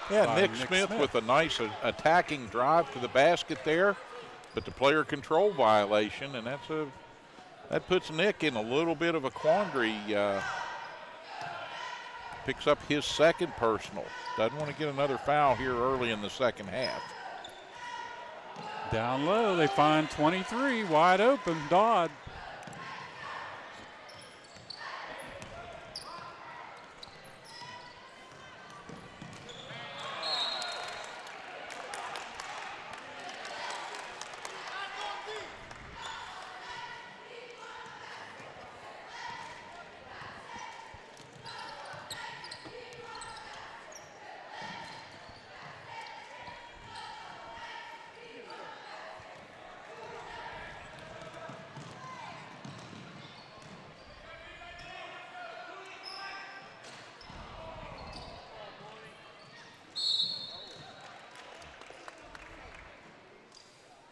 Yeah, Nick Smith with a nice attacking drive to the basket there, but the player control violation, and that puts Nick in a little bit of a quandary. Picks up his second personal. Doesn't want to get another foul here early in the second half. Down low, they find 23 wide open. Dodd.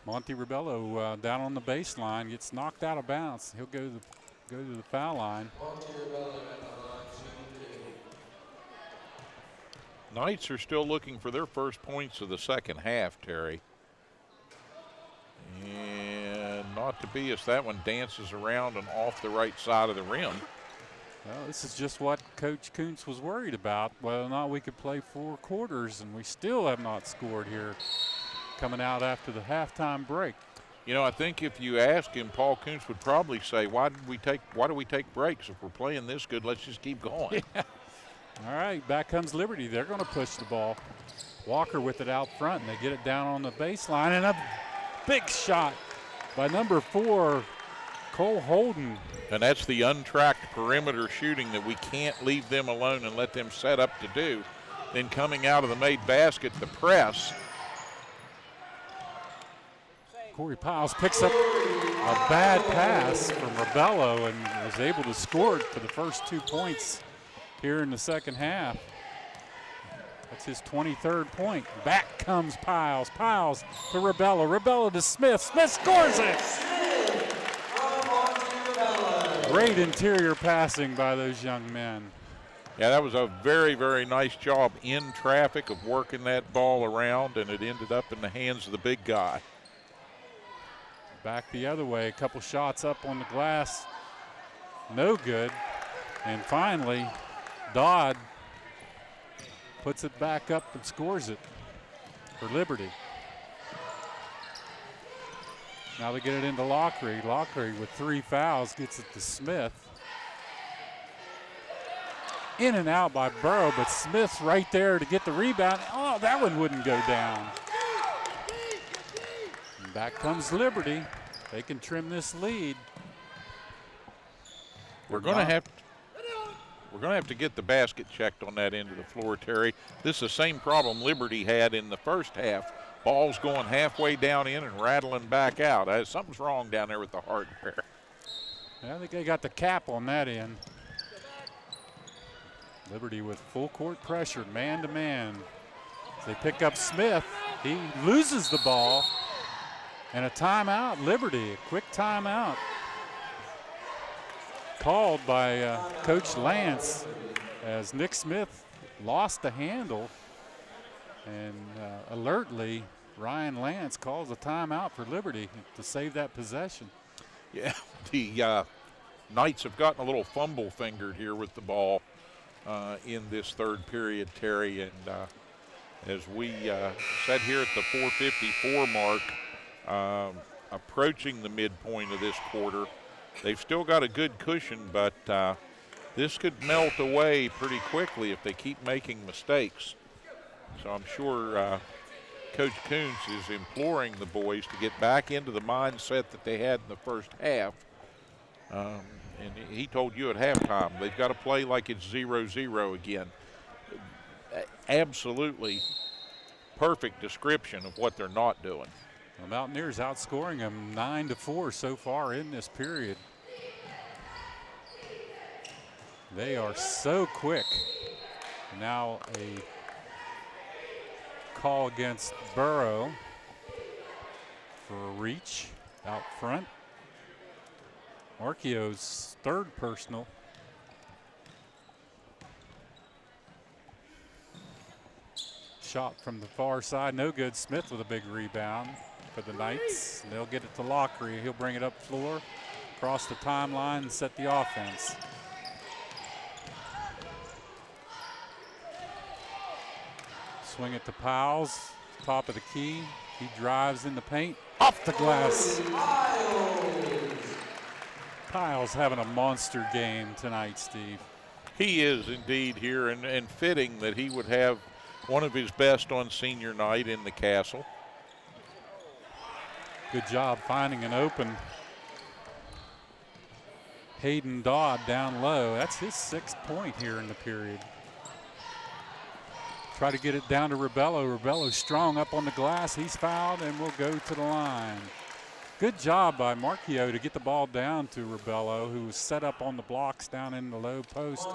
Monty Ribello down on the baseline, gets knocked out of bounds. He'll go to the foul line. Knights are still looking for their first points of the second half, Terry. And not to be as that one dances around and off the right side of the rim. Well, this is just what Coach Kuntz was worried about, whether or not we could play 4 quarters, and we still have not scored here coming out after the halftime break. You know, I think if you ask him, Paul Kuntz would probably say, why do we take breaks? If we're playing this good, let's just keep going. Yeah. All right, back comes Liberty. They're going to push the ball. Walker with it out front, and they get it down on the baseline, and a big shot by number 4, Cole Holden. And that's the untracked perimeter shooting that we can't leave them alone and let them set up to do. Then coming out of the made basket, the press. Corey Piles picks up a bad pass from Ribello and was able to score it for the first 2 points here in the second half. That's his 23rd point. Back comes Piles. Piles to Ribello. Ribello to Smith. Smith scores it! Great interior passing by those young men. Yeah, that was a very, very nice job in traffic of working that ball around, and it ended up in the hands of the big guy. Back the other way, a couple shots up on the glass, no good. And finally, Dodd puts it back up and scores it for Liberty. Now they get it into Lockery. Lockery with 3 fouls gets it to Smith. In and out by Burrow, but Smith's right there to get the rebound. Oh, that one wouldn't go down. And back comes Liberty. They can trim this lead. We're going to have to get the basket checked on that end of the floor, Terry. This is the same problem Liberty had in the first half. Ball's going halfway down in and rattling back out. Something's wrong down there with the hardware. I think they got the cap on that end. Liberty with full court pressure, man to man. As they pick up Smith, he loses the ball. And a timeout, Liberty, a quick timeout. Called by Coach Lance as Nick Smith lost the handle. And alertly, Ryan Lance calls a timeout for Liberty to save that possession. Yeah, the Knights have gotten a little fumble-fingered here with the ball in this third period, Terry. And as we sat here at the 4:54 mark, approaching the midpoint of this quarter, they've still got a good cushion, but this could melt away pretty quickly if they keep making mistakes. So I'm sure Coach Kuntz is imploring the boys to get back into the mindset that they had in the first half. And he told you at halftime, they've got to play like it's 0-0 again. Absolutely perfect description of what they're not doing. The Mountaineers outscoring them 9-4 so far in this period. They are so quick. Now a call against Burrow for a reach out front. Marchio's third personal. Shot from the far side, no good. Smith with a big rebound for the Knights. They'll get it to Lockery. He'll bring it up floor, cross the timeline, and set the offense. Swing it to Piles, top of the key. He drives in the paint, off the glass. Piles having a monster game tonight, Steve. He is indeed here, and fitting that he would have one of his best on senior night in the Castle. Good job finding an open Hayden Dodd down low. That's his 6th point here in the period. Try to get it down to Ribello. Ribello's strong up on the glass. He's fouled and will go to the line. Good job by Marchio to get the ball down to Ribello, who was set up on the blocks down in the low post.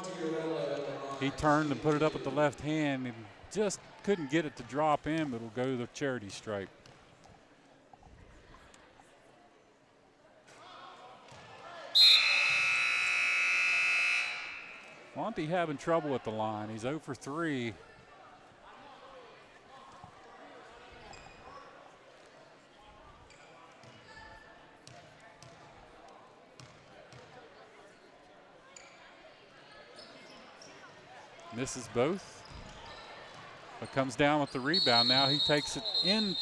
He turned and put it up with the left hand and just couldn't get it to drop in, but it'll go to the charity stripe. Monty having trouble at the line. He's 0 for 3. Misses both, but comes down with the rebound. Now he takes it in,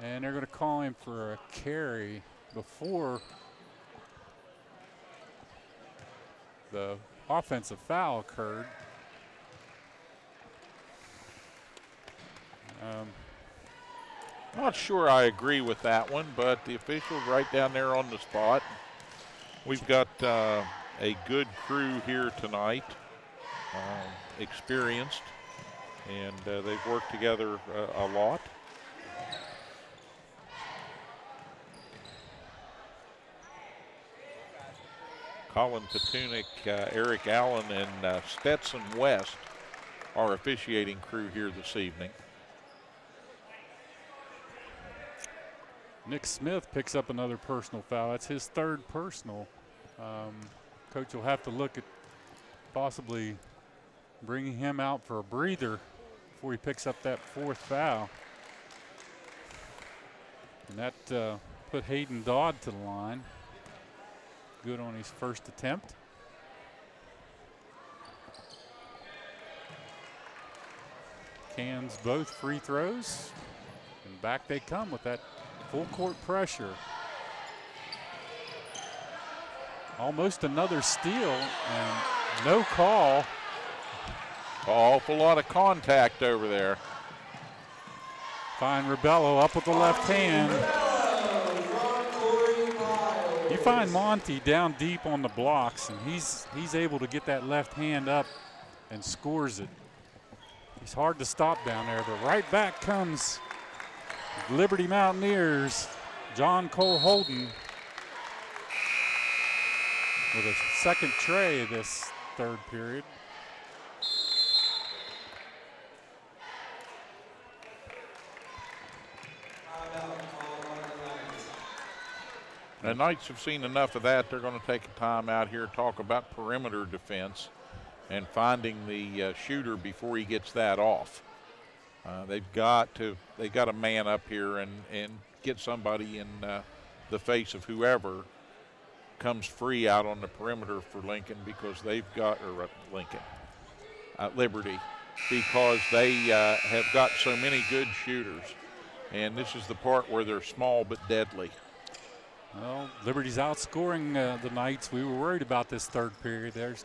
and they're going to call him for a carry before the offensive foul occurred. Not sure I agree with that one, but the official's right down there on the spot. We've got a good crew here tonight. Experienced, and they've worked together a lot. Colin Petunik, Eric Allen, and Stetson West are officiating crew here this evening. Nick Smith picks up another personal foul. That's his 3rd personal. Coach will have to look at possibly bringing him out for a breather before he picks up that 4th foul. And that put Hayden Dodd to the line. Good on his first attempt. cans both free throws. And back they come with that full court pressure. Almost another steal and no call. Awful lot of contact over there. Find Ribello up with the left hand. You find Monty down deep on the blocks, and he's able to get that left hand up and scores it. He's hard to stop down there, but right back comes Liberty Mountaineers. John Cole Holden with a second tray this third period. The Knights have seen enough of that. They're going to take a time out here, talk about perimeter defense and finding the shooter before he gets that off. They've got to man up here and get somebody in the face of whoever comes free out on the perimeter for Lincoln, because they've got, or Liberty, because they have got so many good shooters. And this is the part where they're small but deadly. Well, Liberty's outscoring the Knights. We were worried about this third period. They've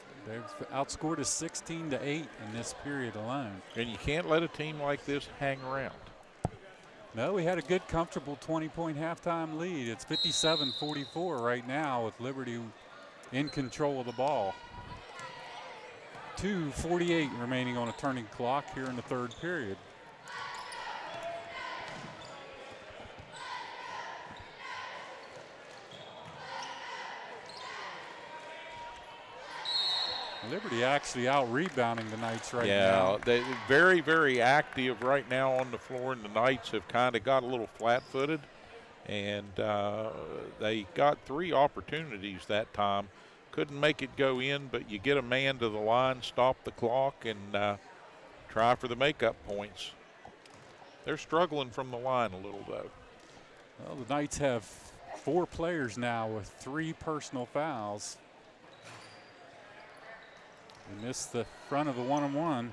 outscored us 16-8 in this period alone. And you can't let a team like this hang around. No, we had a good, comfortable 20-point halftime lead. It's 57-44 right now with Liberty in control of the ball. 2:48 remaining on a turning clock here in the third period. Liberty actually out-rebounding the Knights right now. Yeah, they're very, very active right now on the floor, and the Knights have kind of got a little flat-footed, and they got 3 opportunities that time. Couldn't make it go in, but you get a man to the line, stop the clock, and try for the makeup points. They're struggling from the line a little, though. Well, the Knights have 4 players now with 3 personal fouls. They missed the front of the one-on-one.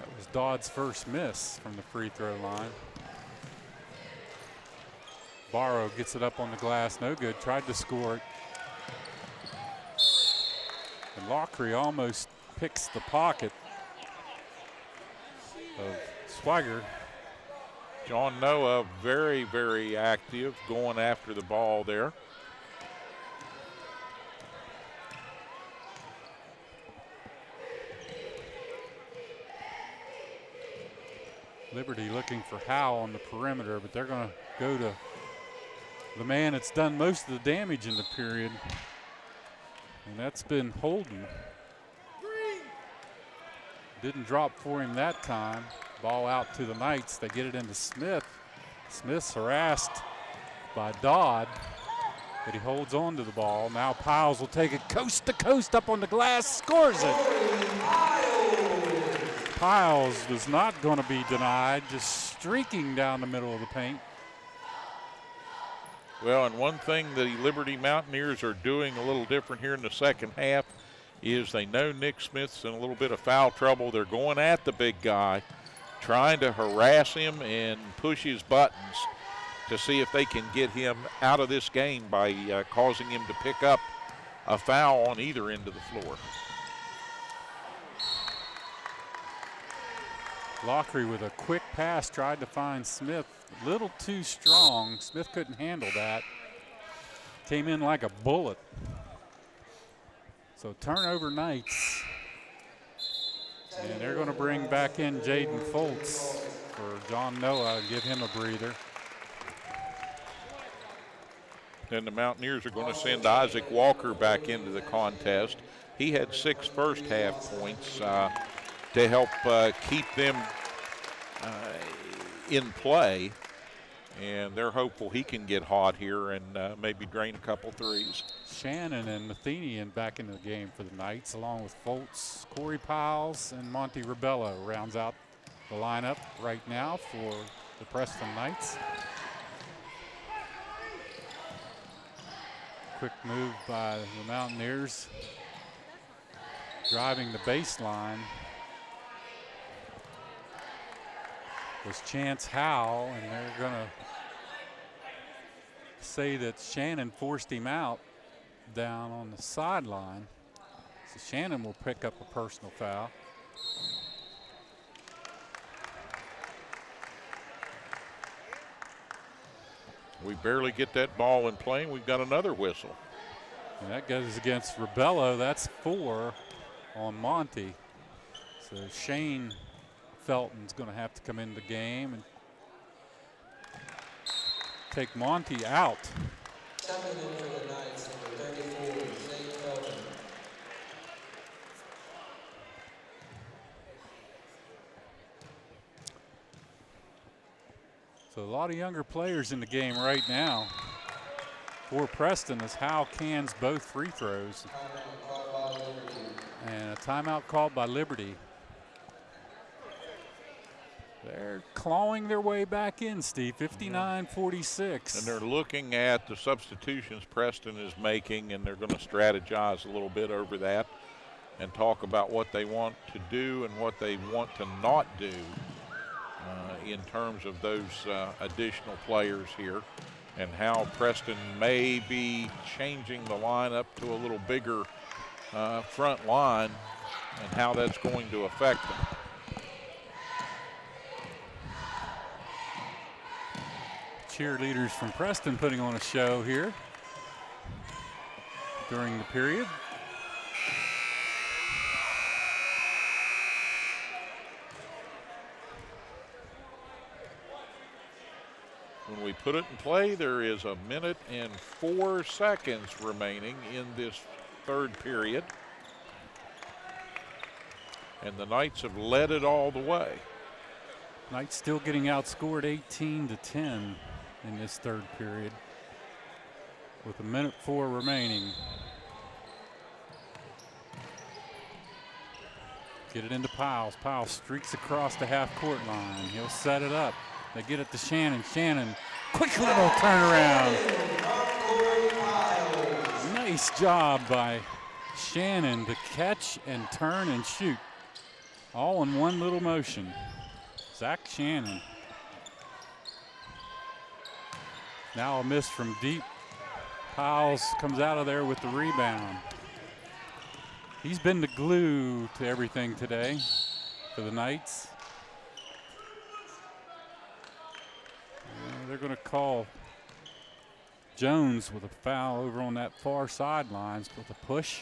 That was Dodd's first miss from the free throw line. Barrow gets it up on the glass, no good, tried to score it. And Lockery almost picks the pocket of Swigert. John Noah very, very active going after the ball there. Liberty looking for Howe on the perimeter, but they're going to go to the man that's done most of the damage in the period, and that's been Holden. Didn't drop for him that time. Ball out to the Knights. They get it into Smith. Smith's harassed by Dodd, but he holds on to the ball. Now Piles will take it coast to coast up on the glass, scores it. Piles was not going to be denied, just streaking down the middle of the paint. Well, and one thing the Liberty Mountaineers are doing a little different here in the second half is they know Nick Smith's in a little bit of foul trouble. They're going at the big guy, trying to harass him and push his buttons to see if they can get him out of this game by causing him to pick up a foul on either end of the floor. Lockery with a quick pass tried to find Smith, a little too strong. Smith couldn't handle that. Came in like a bullet. So turnover Knights. And they're going to bring back in Jaden Foltz for John Noah and give him a breather. Then the Mountaineers are going to send Isaac Walker back into the contest. He had 6 first half points to help keep them in play, and they're hopeful he can get hot here and maybe drain a couple threes. Shannon and Matheny back into the game for the Knights, along with Foltz, Corey Piles, and Monty Ribello rounds out the lineup right now for the Preston Knights. Quick move by the Mountaineers. driving the baseline was Chance Howell, and they're going to say that Shannon forced him out down on the sideline. So Shannon will pick up a personal foul. We barely get that ball in play, and we've got another whistle. And that goes against Rebello. That's 4 on Monty. So Shane Felton's going to have to come in the game and take Monty out. Stepping in for the Knights, number 34, Shane Felton. So a lot of younger players in the game right now. For Preston as Howe cans both free throws. And a timeout called by Liberty. They're clawing their way back in, Steve, 59-46. And they're looking at the substitutions Preston is making, and they're going to strategize a little bit over that and talk about what they want to do and what they want to not do in terms of those additional players here, and how Preston may be changing the lineup to a little bigger front line and how that's going to affect them. Cheerleaders from Preston putting on a show here during the period. When we put it in play, there is 1 minute and 4 seconds remaining in this third period. And the Knights have led it all the way. Knights still getting outscored 18-10 in this third period with 1 minute 4 remaining. Get it into Piles. Piles streaks across the half-court line. He'll set it up. They get it to Shannon. Shannon, quick little turnaround. Nice job by Shannon to catch and turn and shoot. All in one little motion. Zach Shannon. Now a miss from deep. Piles comes out of there with the rebound. He's been the glue to everything today for the Knights. They're going to call Jones with a foul over on that far sidelines with a push.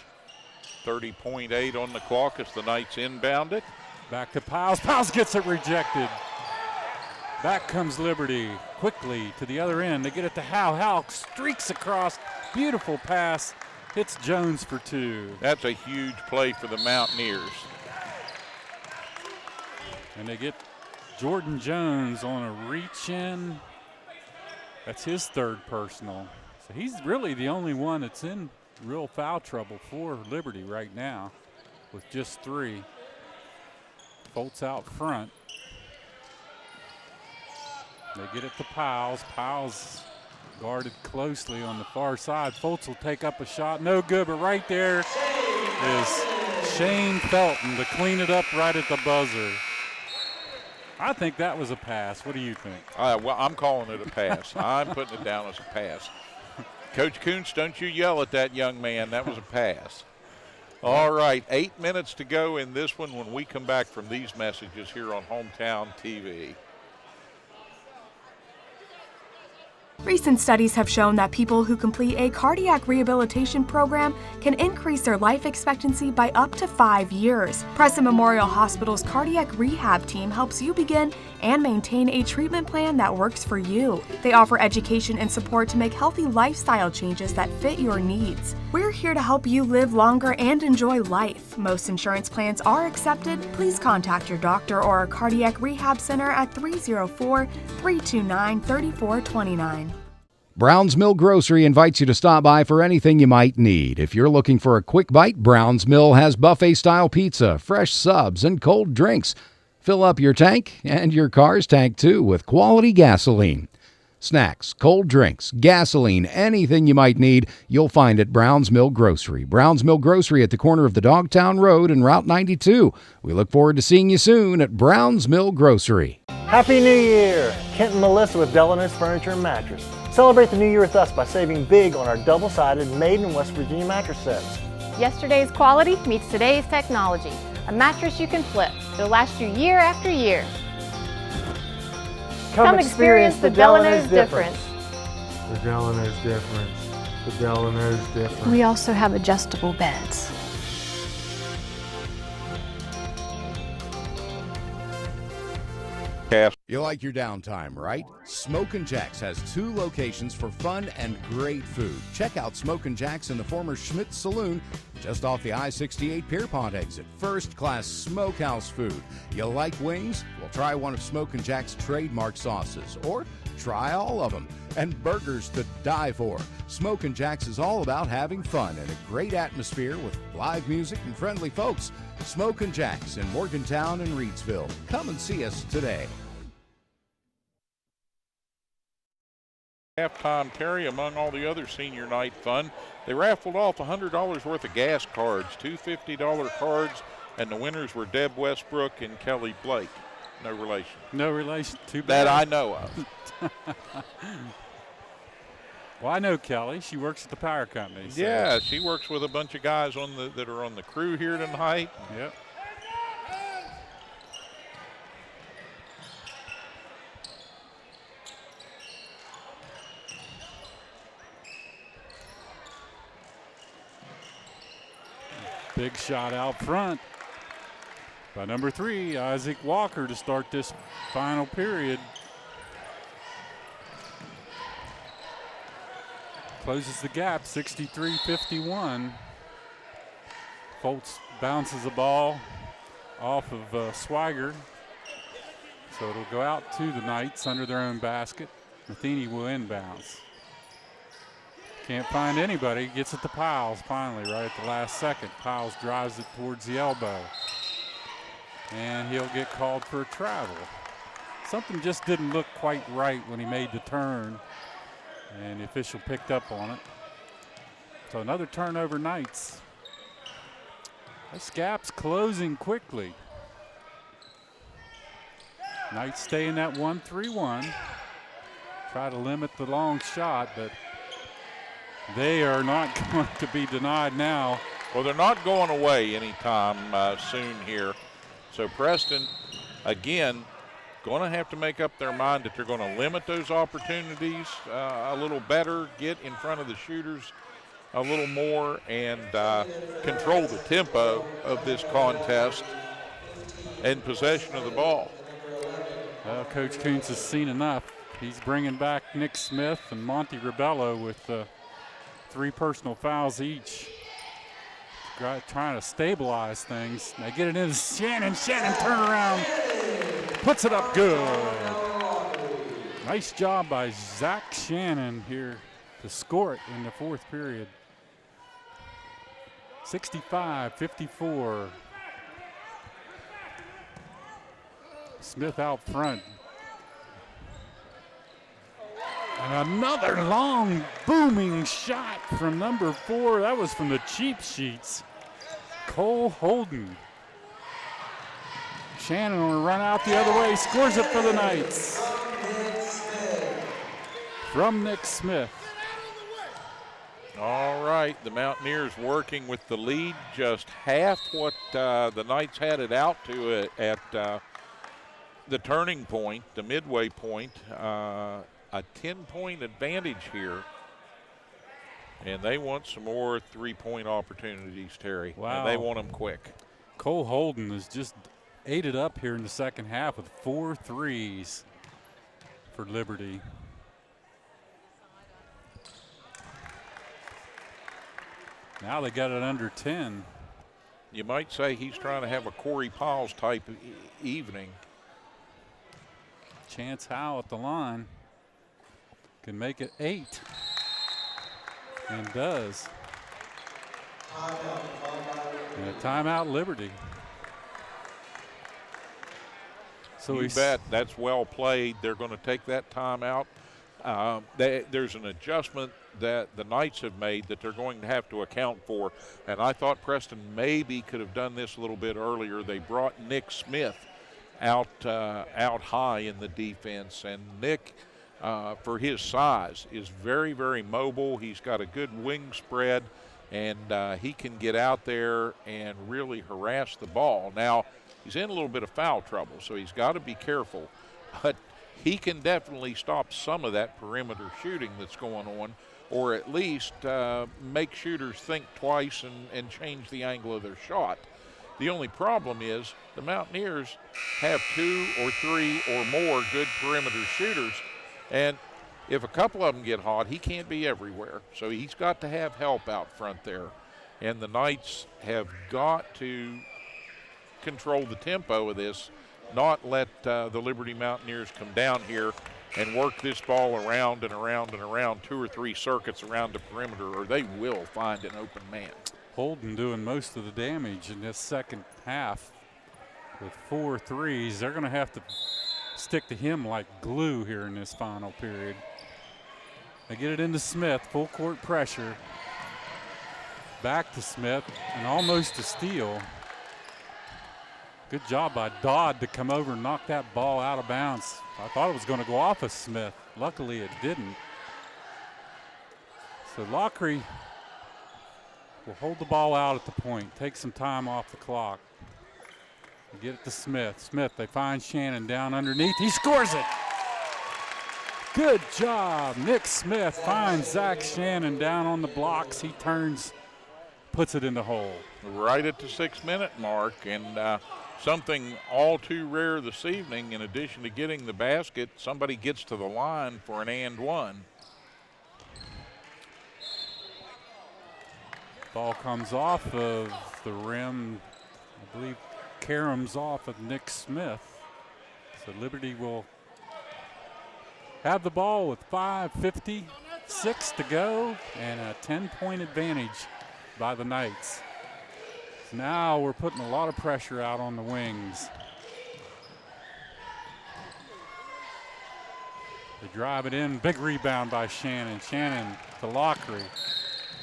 30.8 on the clock as the Knights inbound it. Back to Piles. Piles gets it rejected. Back comes Liberty quickly to the other end. They get it to Howe. Howe streaks across. Beautiful pass. Hits Jones for 2. That's a huge play for the Mountaineers. And they get Jordan Jones on a reach in. That's his third personal. So he's really the only one that's in real foul trouble for Liberty right now with just 3. Foltz out front. They get it to Piles. Piles guarded closely on the far side. Foltz will take up a shot. No good, but right there is Shane Felton to clean it up right at the buzzer. I think that was a pass. What do you think? Well, I'm calling it a pass. I'm putting it down as a pass. Coach Kuntz, don't you yell at that young man. That was a pass. All right, 8 minutes to go in this one when we come back from these messages here on Hometown TV. Recent studies have shown that people who complete a cardiac rehabilitation program can increase their life expectancy by up to 5 years. Preston Memorial Hospital's cardiac rehab team helps you begin and maintain a treatment plan that works for you. They offer education and support to make healthy lifestyle changes that fit your needs. We're here to help you live longer and enjoy life. Most insurance plans are accepted. Please contact your doctor or a cardiac rehab center at 304-329-3429. Brown's Mill Grocery invites you to stop by for anything you might need. If you're looking for a quick bite, Brown's Mill has buffet-style pizza, fresh subs, and cold drinks. Fill up your tank and your car's tank, too, with quality gasoline. Snacks, cold drinks, gasoline, anything you might need, you'll find at Browns Mill Grocery. Browns Mill Grocery at the corner of the Dogtown Road and Route 92. We look forward to seeing you soon at Browns Mill Grocery. Happy New Year! Kent and Melissa with Delano's Furniture and Mattress. Celebrate the new year with us by saving big on our double-sided made in West Virginia mattress sets. Yesterday's quality meets today's technology. A mattress you can flip. It'll last you year after year. Come experience the Delano's difference. The Delano's difference. The Delano's difference. We also have adjustable beds. You like your downtime, right? Smokin' Jack's has 2 locations for fun and great food. Check out Smokin' Jack's in the former Schmidt Saloon, just off the I-68 Pierpont exit. First-class smokehouse food. You like wings? Well, try one of Smokin' Jack's trademark sauces, or try all of them. And burgers to die for. Smokin' Jack's is all about having fun and a great atmosphere with live music and friendly folks. Smokin' Jack's in Morgantown and Reedsville. Come and see us today. Halftime, Terry, among all the other senior night fun, they raffled off $100 worth of gas cards, 2 $50 cards, and the winners were Deb Westbrook and Kelly Blake. No relation. No relation. Too bad. That I know of. Well, I know Kelly. She works at the power company. So. Yeah, she works with a bunch of guys that are on the crew here tonight. Yep. Big shot out front by number 3, Isaac Walker, to start this final period. Closes the gap, 63-51. Foltz bounces the ball off of Swigert. So it'll go out to the Knights under their own basket. Matheny will inbounds. Can't find anybody, gets it to Piles finally right at the last second. Piles drives it towards the elbow. And he'll get called for a travel. Something just didn't look quite right when he made the turn, and the official picked up on it. So another turnover, Knights. This gap's closing quickly. Knights stay in that 1-3-1. Try to limit the long shot, but they are not going to be denied now. Well, they're not going away anytime soon here. So Preston, again, going to have to make up their mind that they're going to limit those opportunities a little better, get in front of the shooters a little more, and control the tempo of this contest and possession of the ball. Well, Coach Kuntz has seen enough. He's bringing back Nick Smith and Monty Ribello with 3 personal fouls each. Trying to stabilize things. They get it into Shannon. Shannon turn around, puts it up good. Nice job by Zach Shannon here to score it in the 4th period. 65-54. Smith out front. And another long booming shot from number 4. That was from the cheap sheets. Cole Holden. Shannon will run out the other way, scores it for the Knights. From Nick Smith. All right, the Mountaineers working with the lead, just half what the Knights had it out to at the turning point, the midway point. A 10-point advantage here. And they want some more 3-point opportunities, Terry. Wow. And they want them quick. Cole Holden has just ate it up here in the second half with 4 threes for Liberty. Now they got it under 10. You might say he's trying to have a Corey Piles type evening. Chance Howe at the line. Can make it 8. And does. And a timeout, Liberty. So you bet. That's well played. They're going to take that timeout. there's an adjustment that the Knights have made that they're going to have to account for. And I thought Preston maybe could have done this a little bit earlier. They brought Nick Smith out high in the defense, and Nick, for his size, is very, very mobile. He's got a good wing spread, and he can get out there and really harass the ball. Now, he's in a little bit of foul trouble, so he's got to be careful. But he can definitely stop some of that perimeter shooting that's going on, or at least make shooters think twice and change the angle of their shot. The only problem is the Mountaineers have 2 or 3 or more good perimeter shooters, and if a couple of them get hot, he can't be everywhere. So he's got to have help out front there. And the Knights have got to control the tempo of this, not let the Liberty Mountaineers come down here and work this ball around and around and around 2 or 3 circuits around the perimeter, or they will find an open man. Holden doing most of the damage in this second half with 4 threes. They're going to have to stick to him like glue here in this final period. They get it into Smith, full court pressure. Back to Smith, and almost a steal. Good job by Dodd to come over and knock that ball out of bounds. I thought it was going to go off of Smith. Luckily it didn't. So Lockery will hold the ball out at the point, take some time off the clock. Get it to Smith. Smith, they find Shannon down underneath. He scores it. Good job. Nick Smith finds Zach Shannon down on the blocks. He turns, puts it in the hole. Right at the 6-minute mark, and something all too rare this evening, in addition to getting the basket, somebody gets to the line for an and one. Ball comes off of the rim. I believe caroms off of Nick Smith. So Liberty will have the ball with 5:56 to go and a 10-point advantage by the Knights. So now we're putting a lot of pressure out on the wings. They drive it in, big rebound by Shannon. Shannon to Lockery.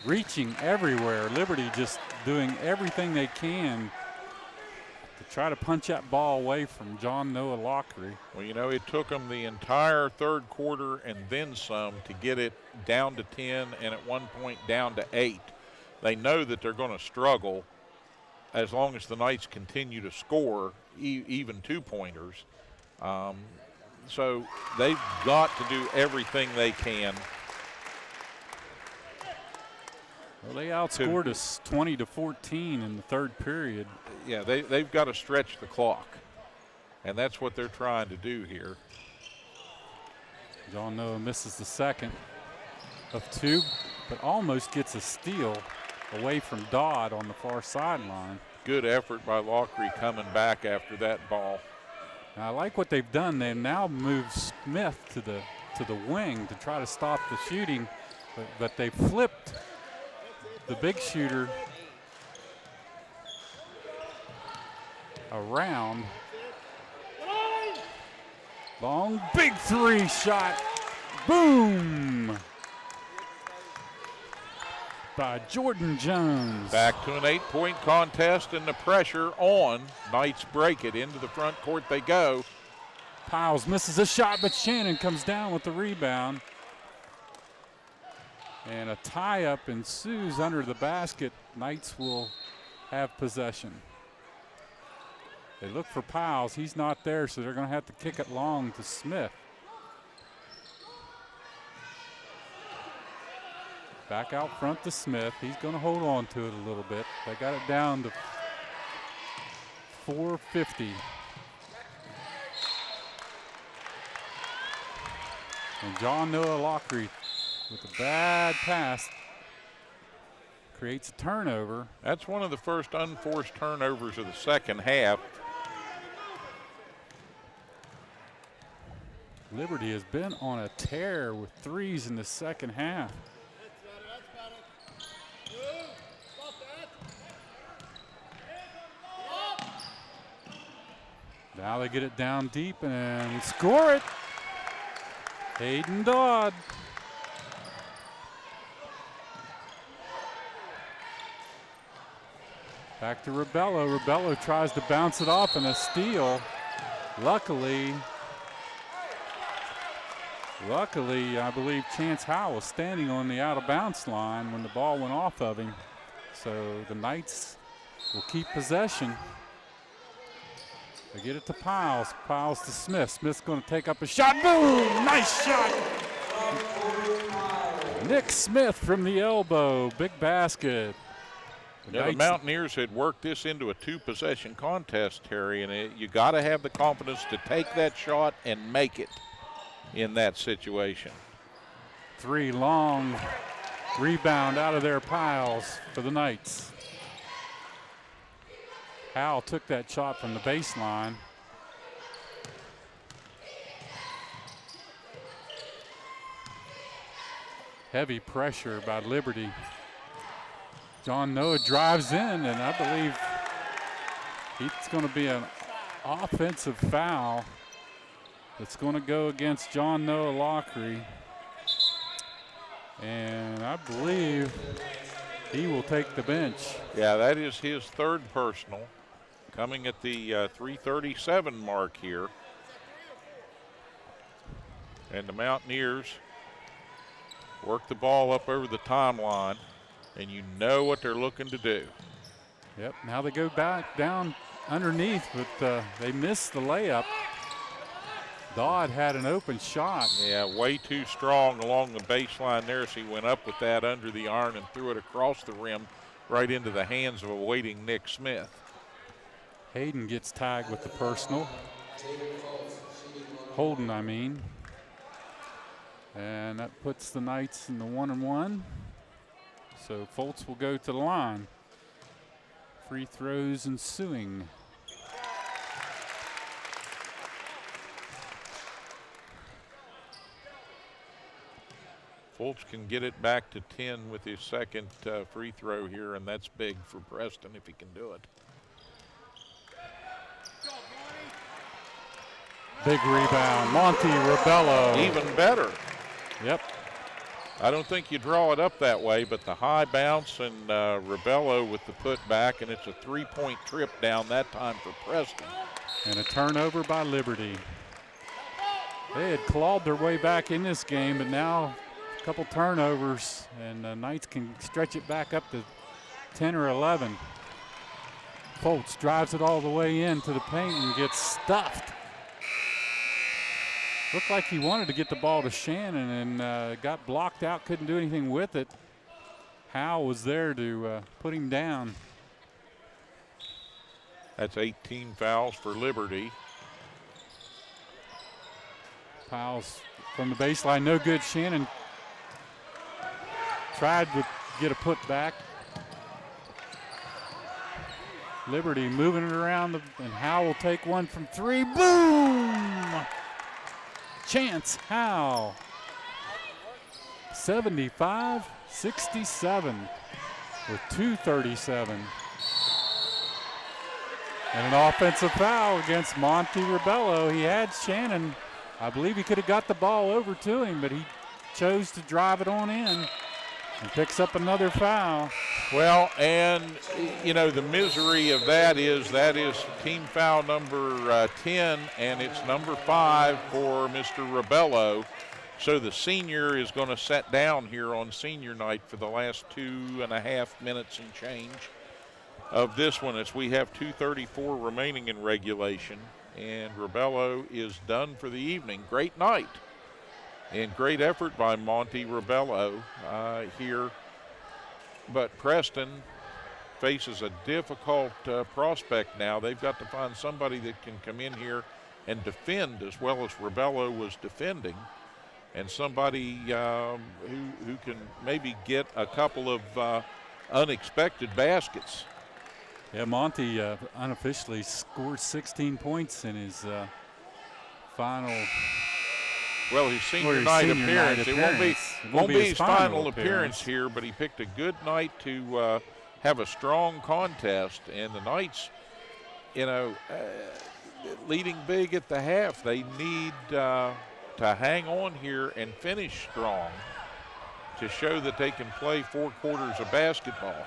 Reaching everywhere. Liberty just doing everything they can to try to punch that ball away from John Noah Lockery. Well, you know, it took them the entire third quarter and then some to get it down to 10 and at one point down to 8. They know that they're going to struggle as long as the Knights continue to score even 2-pointers. So they've got to do everything they can. Well, they outscored us 20-14 in the third period. Yeah, they've got to stretch the clock, and that's what they're trying to do here. John Noah misses the second of 2, but almost gets a steal away from Dodd on the far sideline. Good effort by Lockery coming back after that ball. Now, I like what they've done. They've now moved Smith to the wing to try to stop the shooting, but they flipped the big shooter around. Long, big 3 shot. Boom! By Jordan Jones. Back to an 8-point contest, and the pressure on. Knights break it. Into the front court they go. Piles misses a shot, but Shannon comes down with the rebound. And a tie-up ensues under the basket. Knights will have possession. They look for Piles. He's not there, so they're going to have to kick it long to Smith. Back out front to Smith. He's going to hold on to it a little bit. They got it down to 4:50. And John Noah Lockery with a bad pass creates a turnover. That's one of the first unforced turnovers of the second half. Liberty has been on a tear with threes in the second half. Now they get it down deep and score it. Hayden Dodd. Back to Rebello. Rebello tries to bounce it off and a steal. Luckily, I believe Chance Howell was standing on the out-of-bounds line when the ball went off of him. So the Knights will keep possession. They get it to Piles. Piles to Smith. Smith's going to take up a shot. Boom! Nice shot! Nick Smith from the elbow. Big basket. The Mountaineers had worked this into a two-possession contest, Terry, and you got to have the confidence to take that shot and make it in that situation. 3 long rebound out of their Piles for the Knights. Howell took that shot from the baseline. Heavy pressure by Liberty. John Noah drives in, and I believe it's going to be an offensive foul that's going to go against John Noah Lockery. And I believe he will take the bench. Yeah, that is his third personal, coming at the 3:37 mark here. And the Mountaineers work the ball up over the timeline, and you know what they're looking to do. Yep, now they go back down underneath, but they missed the layup. Dodd had an open shot. Yeah, way too strong along the baseline there, so he went up with that under the iron and threw it across the rim right into the hands of a waiting Nick Smith. Hayden gets tagged with the personal. Holden, I mean. And that puts the Knights in the 1-and-1. So Foltz will go to the line. Free throws ensuing. Foltz can get it back to 10 with his second free throw here, and that's big for Preston if he can do it. Big rebound, Monty Rebello. Even better. Yep. I don't think you draw it up that way, but the high bounce and Rebello with the putback, and it's a three-point trip down that time for Preston. And a turnover by Liberty. They had clawed their way back in this game, but now a couple turnovers, and the Knights can stretch it back up to 10 or 11. Foltz drives it all the way into the paint and gets stuffed. Looked like he wanted to get the ball to Shannon and got blocked out, couldn't do anything with it. Howe was there to put him down. That's 18 fouls for Liberty. Piles from the baseline, no good. Shannon tried to get a putback. Liberty moving it around, and Howe will take one from 3. Boom! Chance Howe. 75-67 with 2:37. And an offensive foul against Monty Rebello. He had Shannon. I believe he could have got the ball over to him, but he chose to drive it on in and picks up another foul. Well, and, you know, the misery of that is team foul number 10, and it's number 5 for Mr. Rebello. So the senior is going to sit down here on senior night for the last 2.5 minutes and change of this one, as we have 2:34 remaining in regulation, and Rebello is done for the evening. Great night and great effort by Monty Rebello here. But Preston faces a difficult prospect now. They've got to find somebody that can come in here and defend as well as Rebello was defending, and somebody who can maybe get a couple of unexpected baskets. Yeah, Monty unofficially scored 16 points in his final. Well, his senior night appearance. It won't be his final appearance here, but he picked a good night to have a strong contest. And the Knights, you know, leading big at the half, they need to to hang on here and finish strong to show that they can play 4 quarters of basketball.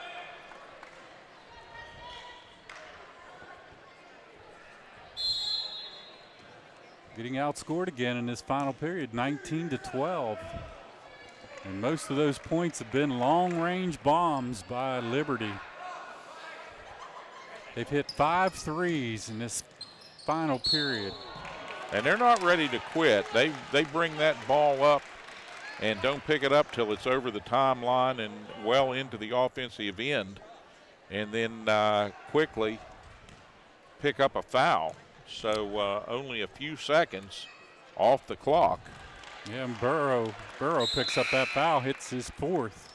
Getting outscored again in this final period, 19-12. And most of those points have been long-range bombs by Liberty. They've hit 5 threes in this final period. And they're not ready to quit. They bring that ball up and don't pick it up till it's over the timeline and well into the offensive end, and then quickly pick up a foul. So only a few seconds off the clock. Yeah, and Burrow picks up that foul, hits his 4th.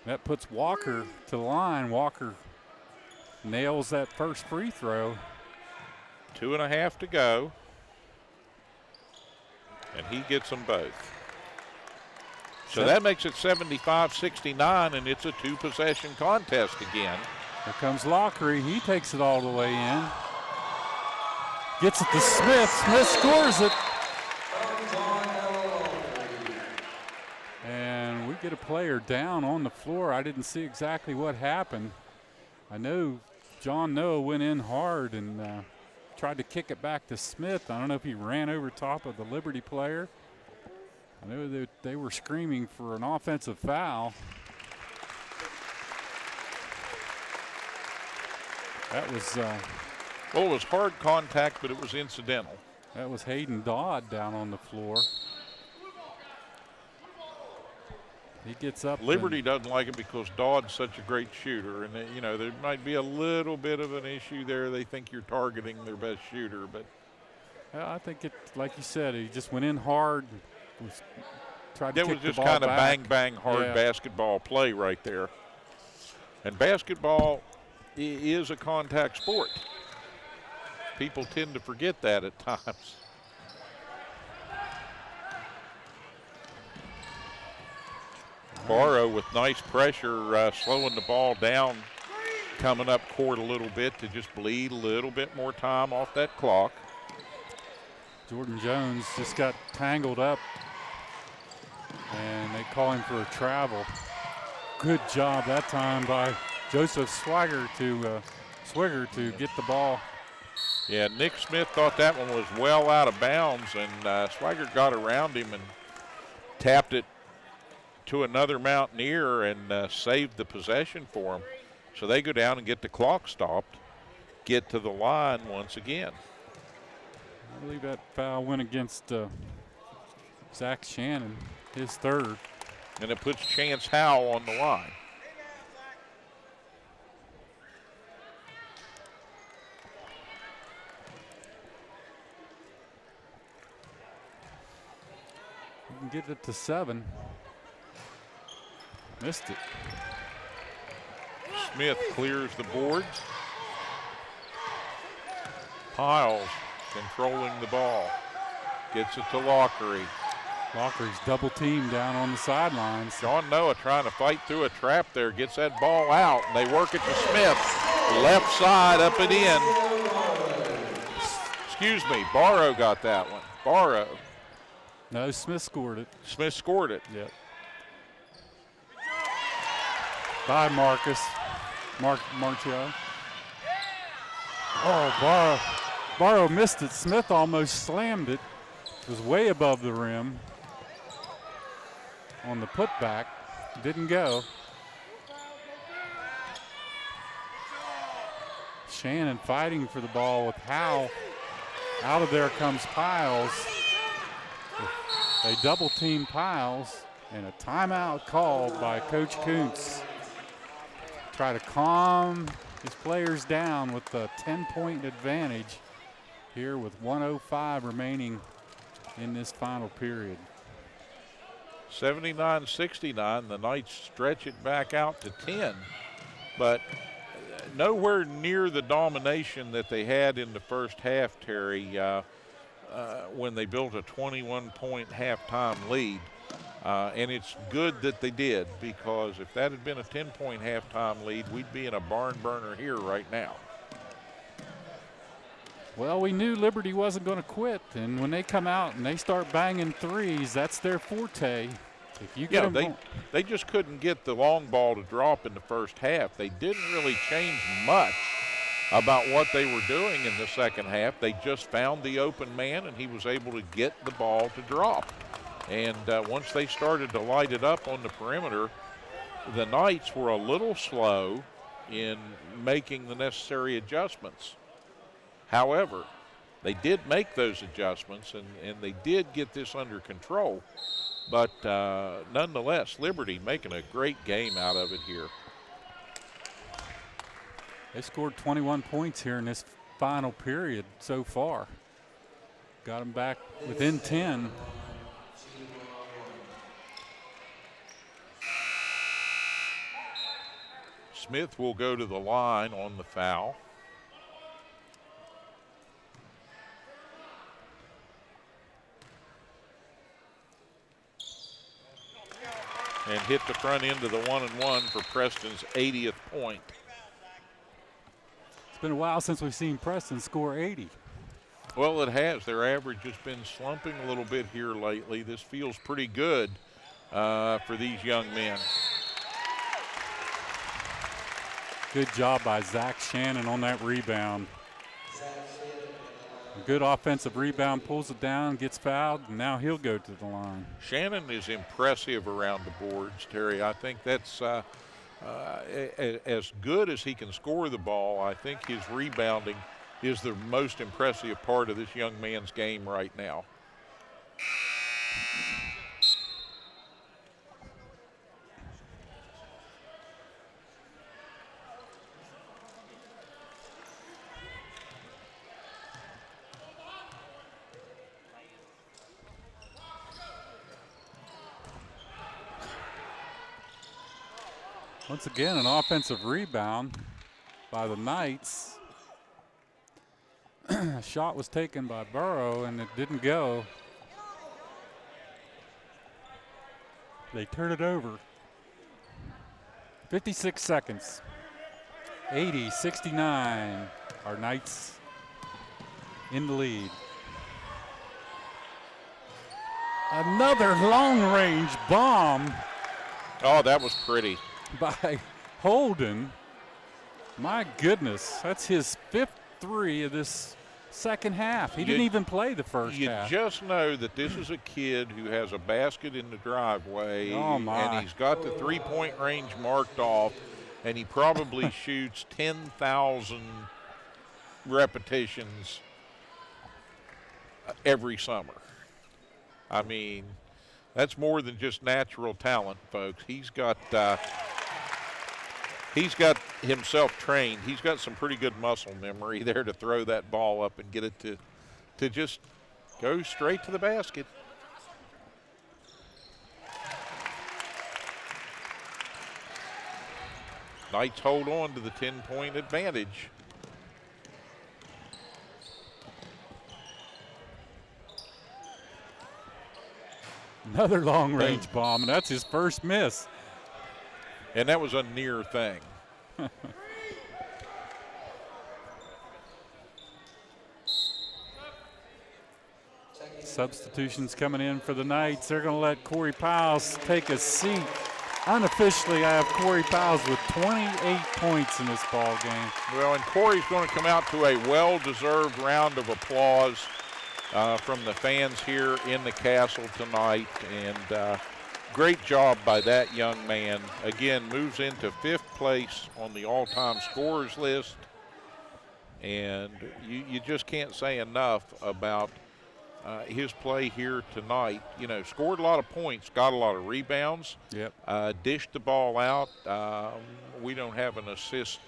That puts Walker to the line. Walker nails that first free throw. 2.5 to go. And he gets them both. So that makes it 75-69, and it's a 2-possession contest again. Here comes Lockery. He takes it all the way in. Gets it to Smith. Smith scores it. And we get a player down on the floor. I didn't see exactly what happened. I know John Noah went in hard and tried to kick it back to Smith. I don't know if he ran over top of the Liberty player. I know that they were screaming for an offensive foul. That was well, it was hard contact, but it was incidental. That was Hayden Dodd down on the floor. He gets up. Liberty doesn't like it because Dodd's such a great shooter, and you know there might be a little bit of an issue there. They think you're targeting their best shooter, but I think it, like you said, he just went in hard. Tried to that kick was just the ball kind of back. bang hard basketball play right there. And basketball is a contact sport. People tend to forget that at times. Barrow with nice pressure, slowing the ball down, coming up court a little bit to just bleed a little bit more time off that clock. Jordan Jones just got tangled up, and they call him for a travel. Good job that time by Joseph Swigert to get the ball. Yeah, Nick Smith thought that one was well out of bounds, and Swigert got around him and tapped it to another Mountaineer and saved the possession for him. So they go down and get the clock stopped, get to the line once again. I believe that foul went against Zach Shannon, his 3rd. And it puts Chance Howell on the line. You can get it to 7. Missed it. Smith clears the boards. Piles controlling the ball. Gets it to Lockery. Lockery's double teamed down on the sidelines. John Noah trying to fight through a trap there. Gets that ball out, and they work it to Smith. Left side, up and in. Excuse me, Barrow got that one. Barrow. No, Smith scored it. Smith scored it. Yep. By Marcus. Marcio. Oh, Barrow missed it. Smith almost slammed it. It was way above the rim on the putback. Didn't go. Shannon fighting for the ball with Howe. Out of there comes Piles. They double team Piles, and a timeout called by Coach Kuntz. Try to calm his players down with the 10-point advantage here with 1:05 remaining in this final period. 79-69, the Knights stretch it back out to 10, but nowhere near the domination that they had in the first half, Terry, when they built a 21-point halftime lead. And it's good that they did, because if that had been a 10-point halftime lead, we'd be in a barn burner here right now. Well, we knew Liberty wasn't going to quit, and when they come out and they start banging threes, that's their forte. If you get they just couldn't get the long ball to drop in the first half. They didn't really change much about what they were doing in the second half. They just found the open man, and he was able to get the ball to drop. And once they started to light it up on the perimeter, the Knights were a little slow in making the necessary adjustments. However, they did make those adjustments, and they did get this under control. But nonetheless, Liberty making a great game out of it here. They scored 21 points here in this final period so far. Got them back within 10. Smith will go to the line on the foul. And hit the front end of the 1-and-1 for Preston's 80th point. It's been a while since we've seen Preston score 80. Well, it has. Their average has been slumping a little bit here lately. This feels pretty good for these young men. Good job by Zach Shannon on that rebound. A good offensive rebound, pulls it down, gets fouled, and now he'll go to the line. Shannon is impressive around the boards, Terry. I think that's as good as he can score the ball. I think his rebounding is the most impressive part of this young man's game right now. Once again, an offensive rebound by the Knights. A shot was taken by Burrow, and it didn't go. They turn it over. 56 seconds. 80-69. Our Knights in the lead. Another long-range bomb. Oh, that was pretty. By Holden. My goodness, that's his 5th three of this second half. He didn't even play the first half. You just know that this is a kid who has a basket in the driveway, and he's got the three-point range marked off, and he probably shoots 10,000 repetitions every summer. I mean, that's more than just natural talent, folks. He's got himself trained. He's got some pretty good muscle memory there to throw that ball up and get it to just go straight to the basket. Knights hold on to the 10-point advantage. Another long-range bomb, and that's his first miss. And that was a near thing. Substitutions coming in for the Knights. They're going to let Corey Piles take a seat. Unofficially, I have Corey Piles with 28 points in this ball game. Well, and Corey's going to come out to a well-deserved round of applause from the fans here in the castle tonight. And great job by that young man. Again, moves into 5th place on the all-time scorers list. And you just can't say enough about his play here tonight. You know, scored a lot of points, got a lot of rebounds. Yep. Dished the ball out. We don't have an assist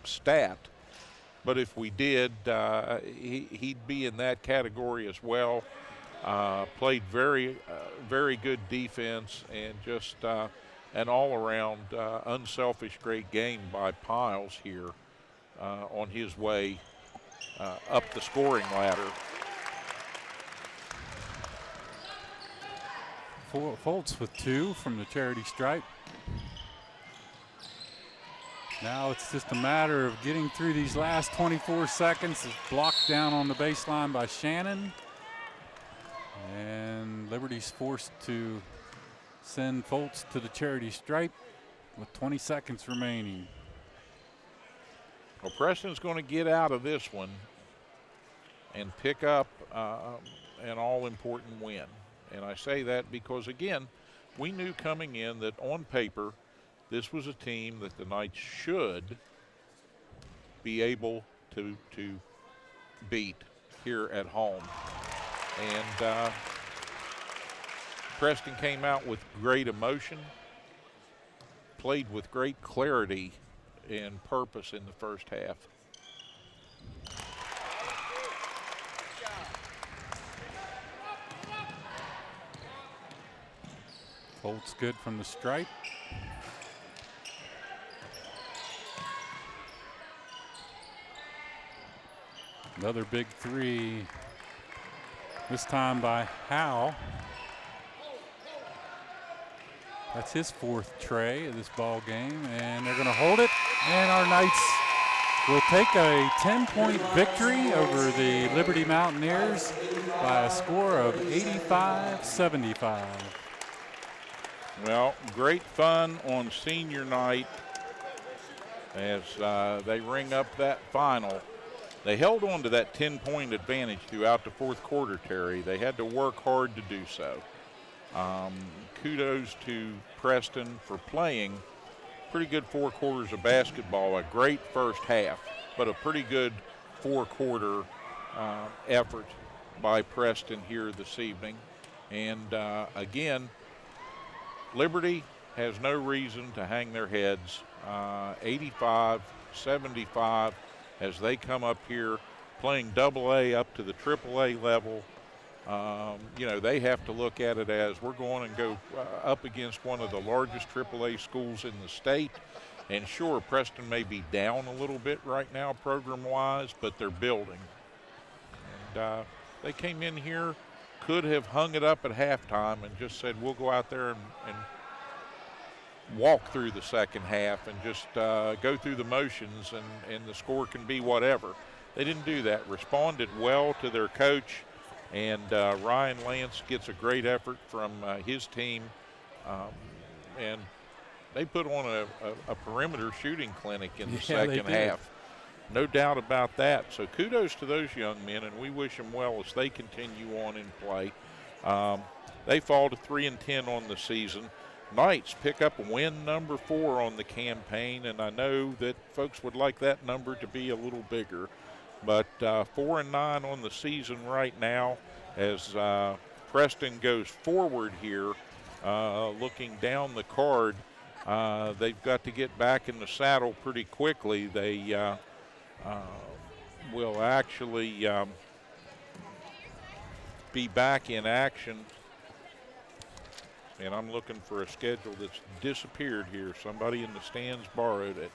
stat, but if we did, he'd be in that category as well. Played very good defense, and just an all-around unselfish great game by Piles here on his way up the scoring ladder. Foltz with 2 from the charity stripe. Now it's just a matter of getting through these last 24 seconds. It's blocked down on the baseline by Shannon. And Liberty's forced to send Foltz to the charity stripe with 20 seconds remaining. Well, Preston's going to get out of this one and pick up an all-important win. And I say that because, again, we knew coming in that on paper this was a team that the Knights should be able to beat here at home. And Preston came out with great emotion, played with great clarity and purpose in the first half. Foltz good from the stripe. Another big three, this time by Howe. That's his fourth tray of this ball game, and they're going to hold it. And our Knights will take a 10-point victory over the Liberty Mountaineers by a score of 85-75. Well, great fun on senior night as they ring up that final. They held on to that 10-point advantage throughout the fourth quarter, Terry. They had to work hard to do so. Kudos to Preston for playing pretty good 4 quarters of basketball, a great first half, but a pretty good 4-quarter effort by Preston here this evening. And again, Liberty has no reason to hang their heads. 85-75 as they come up here playing AA up to the AAA level. You know, they have to look at it as we're going to go up against one of the largest AAA schools in the state. And sure, Preston may be down a little bit right now program-wise, but they're building. And they came in here, could have hung it up at halftime and just said, we'll go out there and walk through the second half and just go through the motions and the score can be whatever. They didn't do that. Responded well to their coach. And Ryan Lance gets a great effort from his team. And they put on a perimeter shooting clinic in the second half. No doubt about that. So kudos to those young men, and we wish them well as they continue on in play. They fall to 3-10 on the season. Knights pick up win number 4 on the campaign, and I know that folks would like that number to be a little bigger. But 4-9 on the season right now as Preston goes forward here, looking down the card. They've got to get back in the saddle pretty quickly. They will actually be back in action. And I'm looking for a schedule that's disappeared here. Somebody in the stands borrowed it.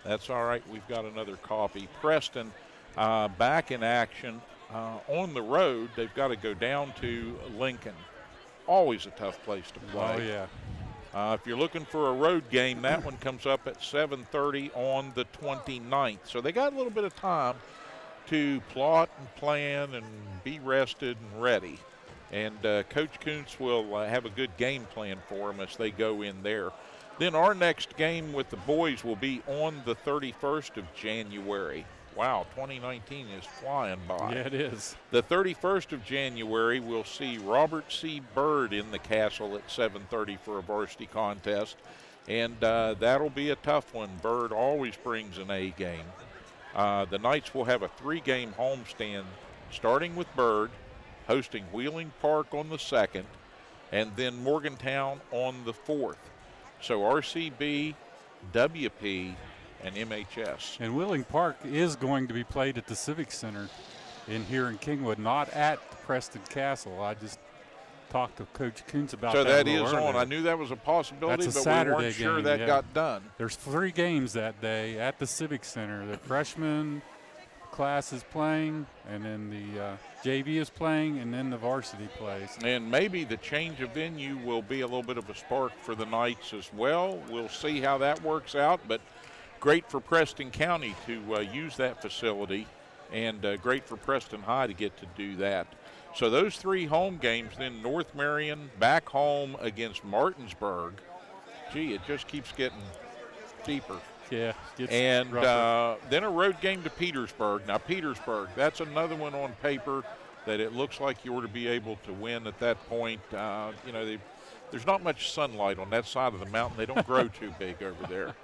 That's all right. We've got another copy. Preston back in action on the road. They've got to go down to Lincoln. Always a tough place to play. Oh, yeah. If you're looking for a road game, that one comes up at 7:30 on the 29th. So they got a little bit of time to plot and plan and be rested and ready. And Coach Kuntz will have a good game plan for them as they go in there. Then our next game with the boys will be on the 31st of January. Wow, 2019 is flying by. Yeah, it is. The 31st of January, we'll see Robert C. Byrd in the Castle at 7:30 for a varsity contest. And that'll be a tough one. Byrd always brings an A game. The Knights will have a 3-game homestand, starting with Byrd, hosting Wheeling Park on the 2nd, and then Morgantown on the 4th. So RCB, WP, and MHS. And Wheeling Park is going to be played at the Civic Center here in Kingwood, not at Preston Castle. I just talked to Coach Kuntz about that. So that is earlier. on. I knew that was a possibility, That's a but Saturday we weren't sure game, that yeah. got done. There's 3 games that day at the Civic Center. The freshman class is playing, and then the JV is playing, and then the varsity plays. And maybe the change of venue will be a little bit of a spark for the Knights as well. We'll see how that works out, but great for Preston County to use that facility, and great for Preston High to get to do that. So those 3 home games, then North Marion back home against Martinsburg. Gee, it just keeps getting deeper. Yeah. And then a road game to Petersburg. Now, Petersburg, that's another one on paper that it looks like you ought to be able to win at that point. There's not much sunlight on that side of the mountain. They don't grow too big over there.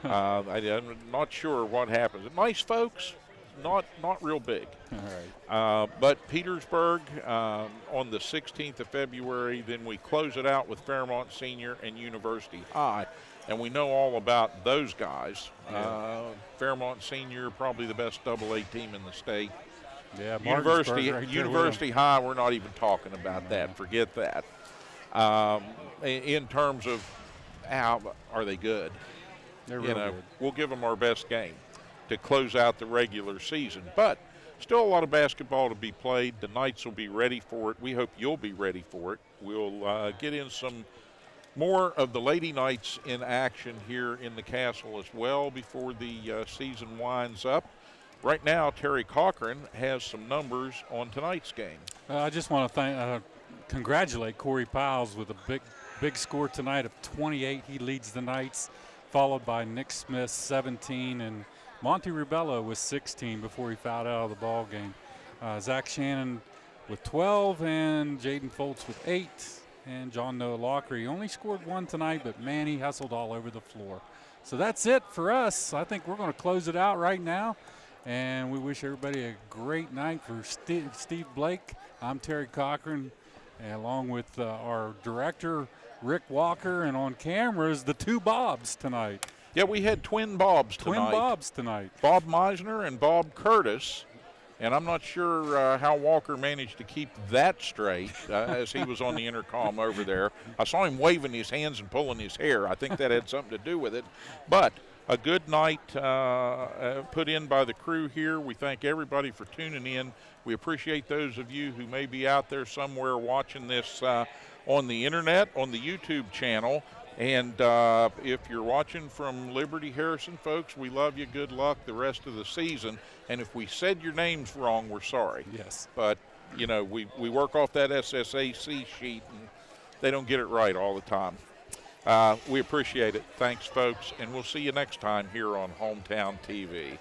I'm not sure what happens. Nice folks, not real big. All right. But Petersburg on the 16th of February, then we close it out with Fairmont Senior and University High. And we know all about those guys. Yeah. Fairmont Senior, probably the best AA team in the state. Yeah, University High, we're not even talking about that. Forget that. In terms of how are they good? They're real good. We'll give them our best game to close out the regular season. But still a lot of basketball to be played. The Knights will be ready for it. We hope you'll be ready for it. We'll get in some more of the Lady Knights in action here in the Castle as well before the season winds up. Right now, Terry Cochran has some numbers on tonight's game. I just want to congratulate Corey Piles with a big score tonight of 28. He leads the Knights, followed by Nick Smith, 17, and Monty Rubello with 16 before he fouled out of the ball game. Zach Shannon with 12, and Jaden Foltz with 8. And John Noah Locker. He only scored 1 tonight, but man, he hustled all over the floor. So that's it for us. I think we're going to close it out right now. And we wish everybody a great night. For Steve Blake, I'm Terry Cochran, and along with our director, Rick Walker, and on cameras, the 2 Bobs tonight. Yeah, we had twin Bobs tonight. Bob Meisner and Bob Curtis. And I'm not sure how Walker managed to keep that straight as he was on the intercom over there. I saw him waving his hands and pulling his hair. I think that had something to do with it. But a good night put in by the crew here. We thank everybody for tuning in. We appreciate those of you who may be out there somewhere watching this on the internet, on the YouTube channel. And if you're watching from Liberty Harrison, folks, we love you. Good luck the rest of the season. And if we said your names wrong, we're sorry. Yes. But, we work off that SSAC sheet, and they don't get it right all the time. We appreciate it. Thanks, folks. And we'll see you next time here on Hometown TV.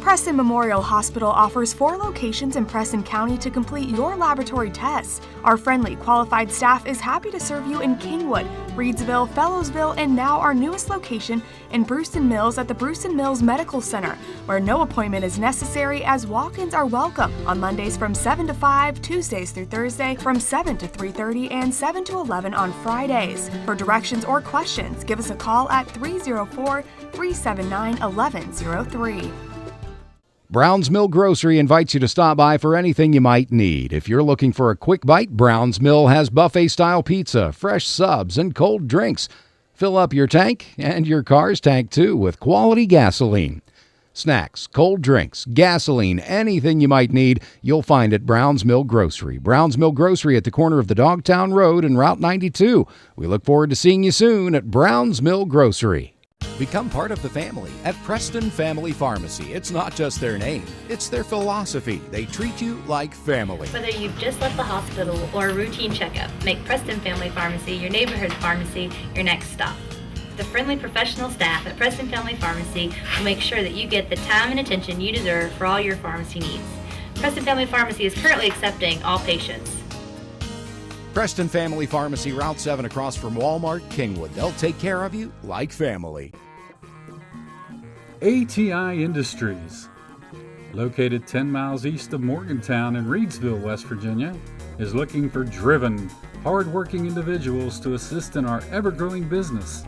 Preston Memorial Hospital offers 4 locations in Preston County to complete your laboratory tests. Our friendly, qualified staff is happy to serve you in Kingwood, Reedsville, Fellowsville, and now our newest location in Brewston Mills at the Brewston Mills Medical Center, where no appointment is necessary as walk-ins are welcome on Mondays from 7 to 5, Tuesdays through Thursday from 7 to 3:30, and 7 to 11 on Fridays. For directions or questions, give us a call at 304-379-1103. Brown's Mill Grocery invites you to stop by for anything you might need. If you're looking for a quick bite, Brown's Mill has buffet-style pizza, fresh subs, and cold drinks. Fill up your tank and your car's tank, too, with quality gasoline. Snacks, cold drinks, gasoline, anything you might need, you'll find at Brown's Mill Grocery. Brown's Mill Grocery at the corner of the Dogtown Road and Route 92. We look forward to seeing you soon at Brown's Mill Grocery. Become part of the family at Preston Family Pharmacy. It's not just their name, it's their philosophy. They treat you like family. Whether you've just left the hospital or a routine checkup, make Preston Family Pharmacy your neighborhood pharmacy your next stop. The friendly professional staff at Preston Family Pharmacy will make sure that you get the time and attention you deserve for all your pharmacy needs. Preston Family Pharmacy is currently accepting all patients. Preston Family Pharmacy, Route 7 across from Walmart, Kingwood. They'll take care of you like family. ATI Industries, located 10 miles east of Morgantown in Reedsville, West Virginia, is looking for driven, hard-working individuals to assist in our ever-growing business.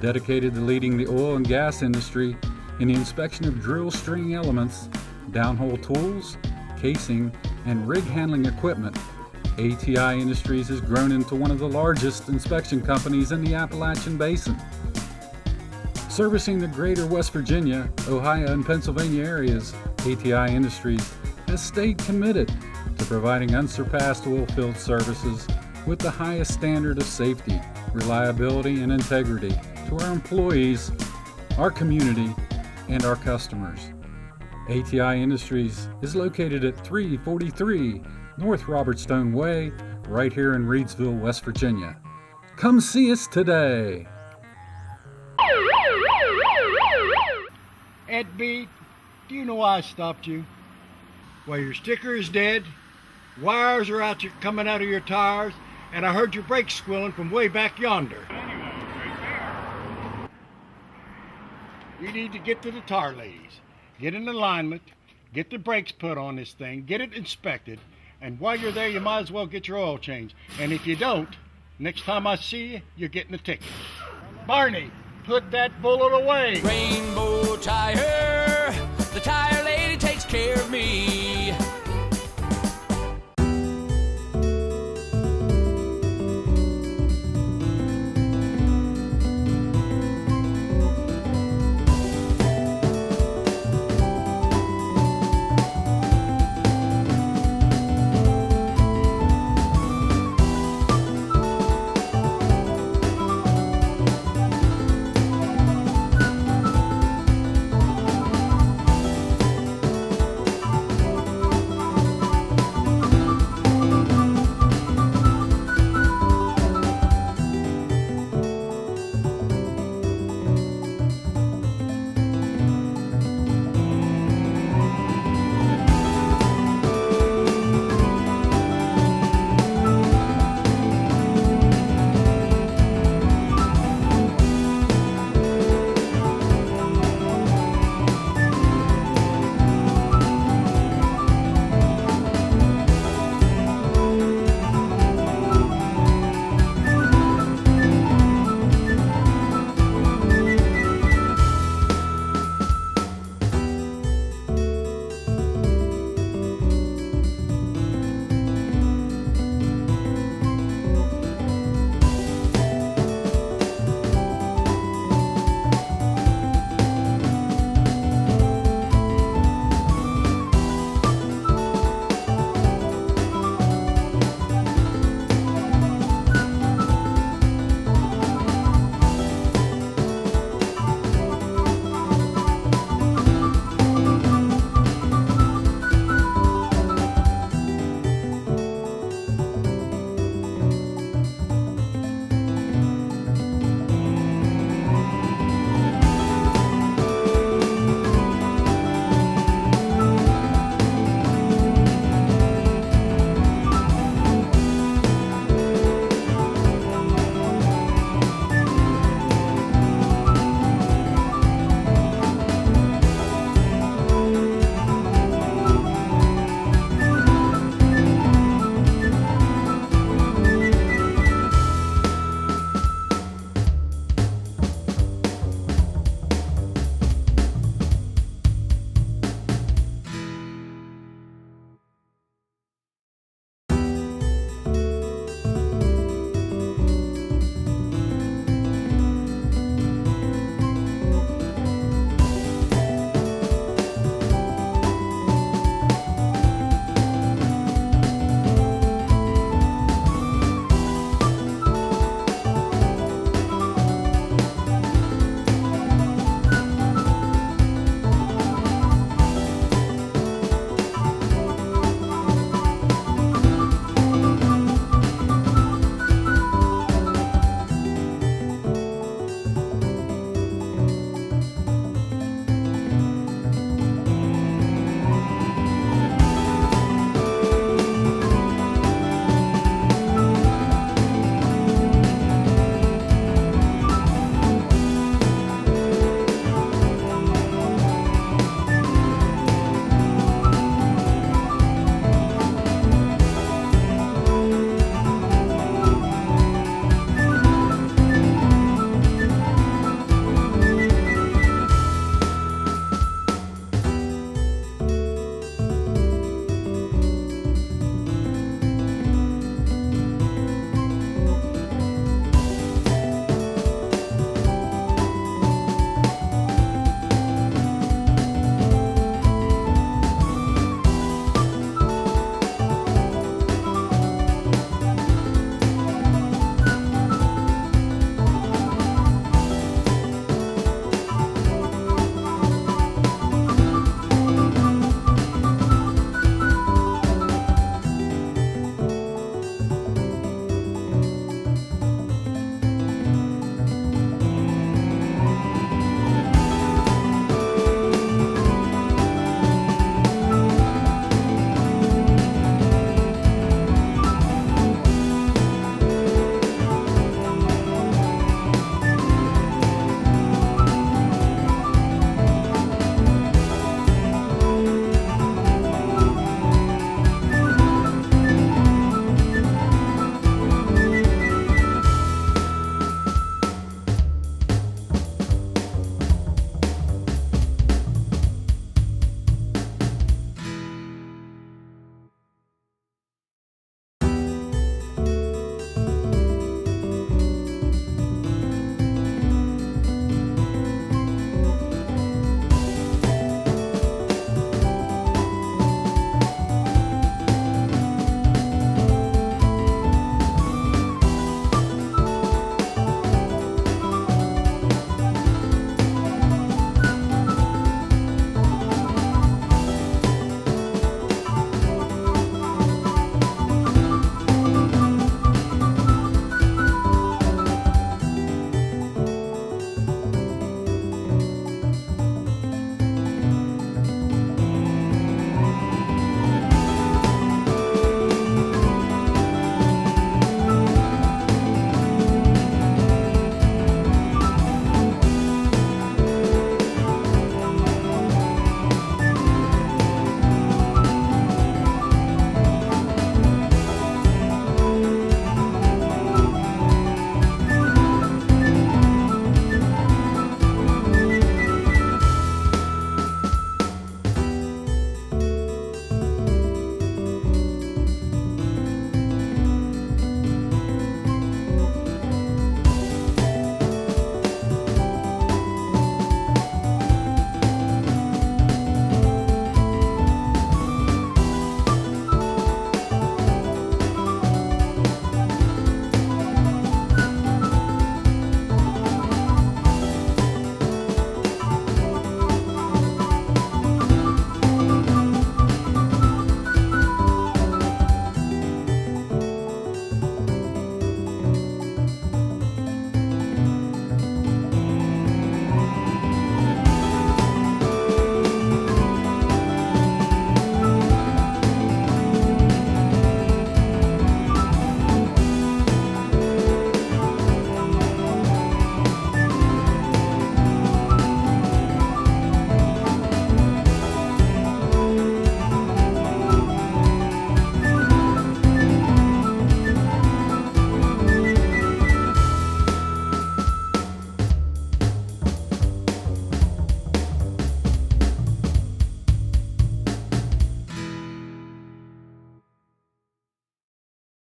Dedicated to leading the oil and gas industry in the inspection of drill string elements, downhole tools, casing, and rig handling equipment, ATI Industries has grown into one of the largest inspection companies in the Appalachian Basin. Servicing the greater West Virginia, Ohio, and Pennsylvania areas, ATI Industries has stayed committed to providing unsurpassed oilfield services with the highest standard of safety, reliability, and integrity to our employees, our community, and our customers. ATI Industries is located at 343 North Robertstone Way, right here in Reedsville, West Virginia. Come see us today. Ed B, do you know why I stopped you? Well, your sticker is dead, wires are coming out of your tires, and I heard your brakes squealing from way back yonder. You need to get to the tar ladies, get in alignment, get the brakes put on this thing, get it inspected, and while you're there, you might as well get your oil changed. And if you don't, next time I see you, you're getting a ticket. Barney, put that bullet away. Rainbow Tire, the tire lady takes care of me.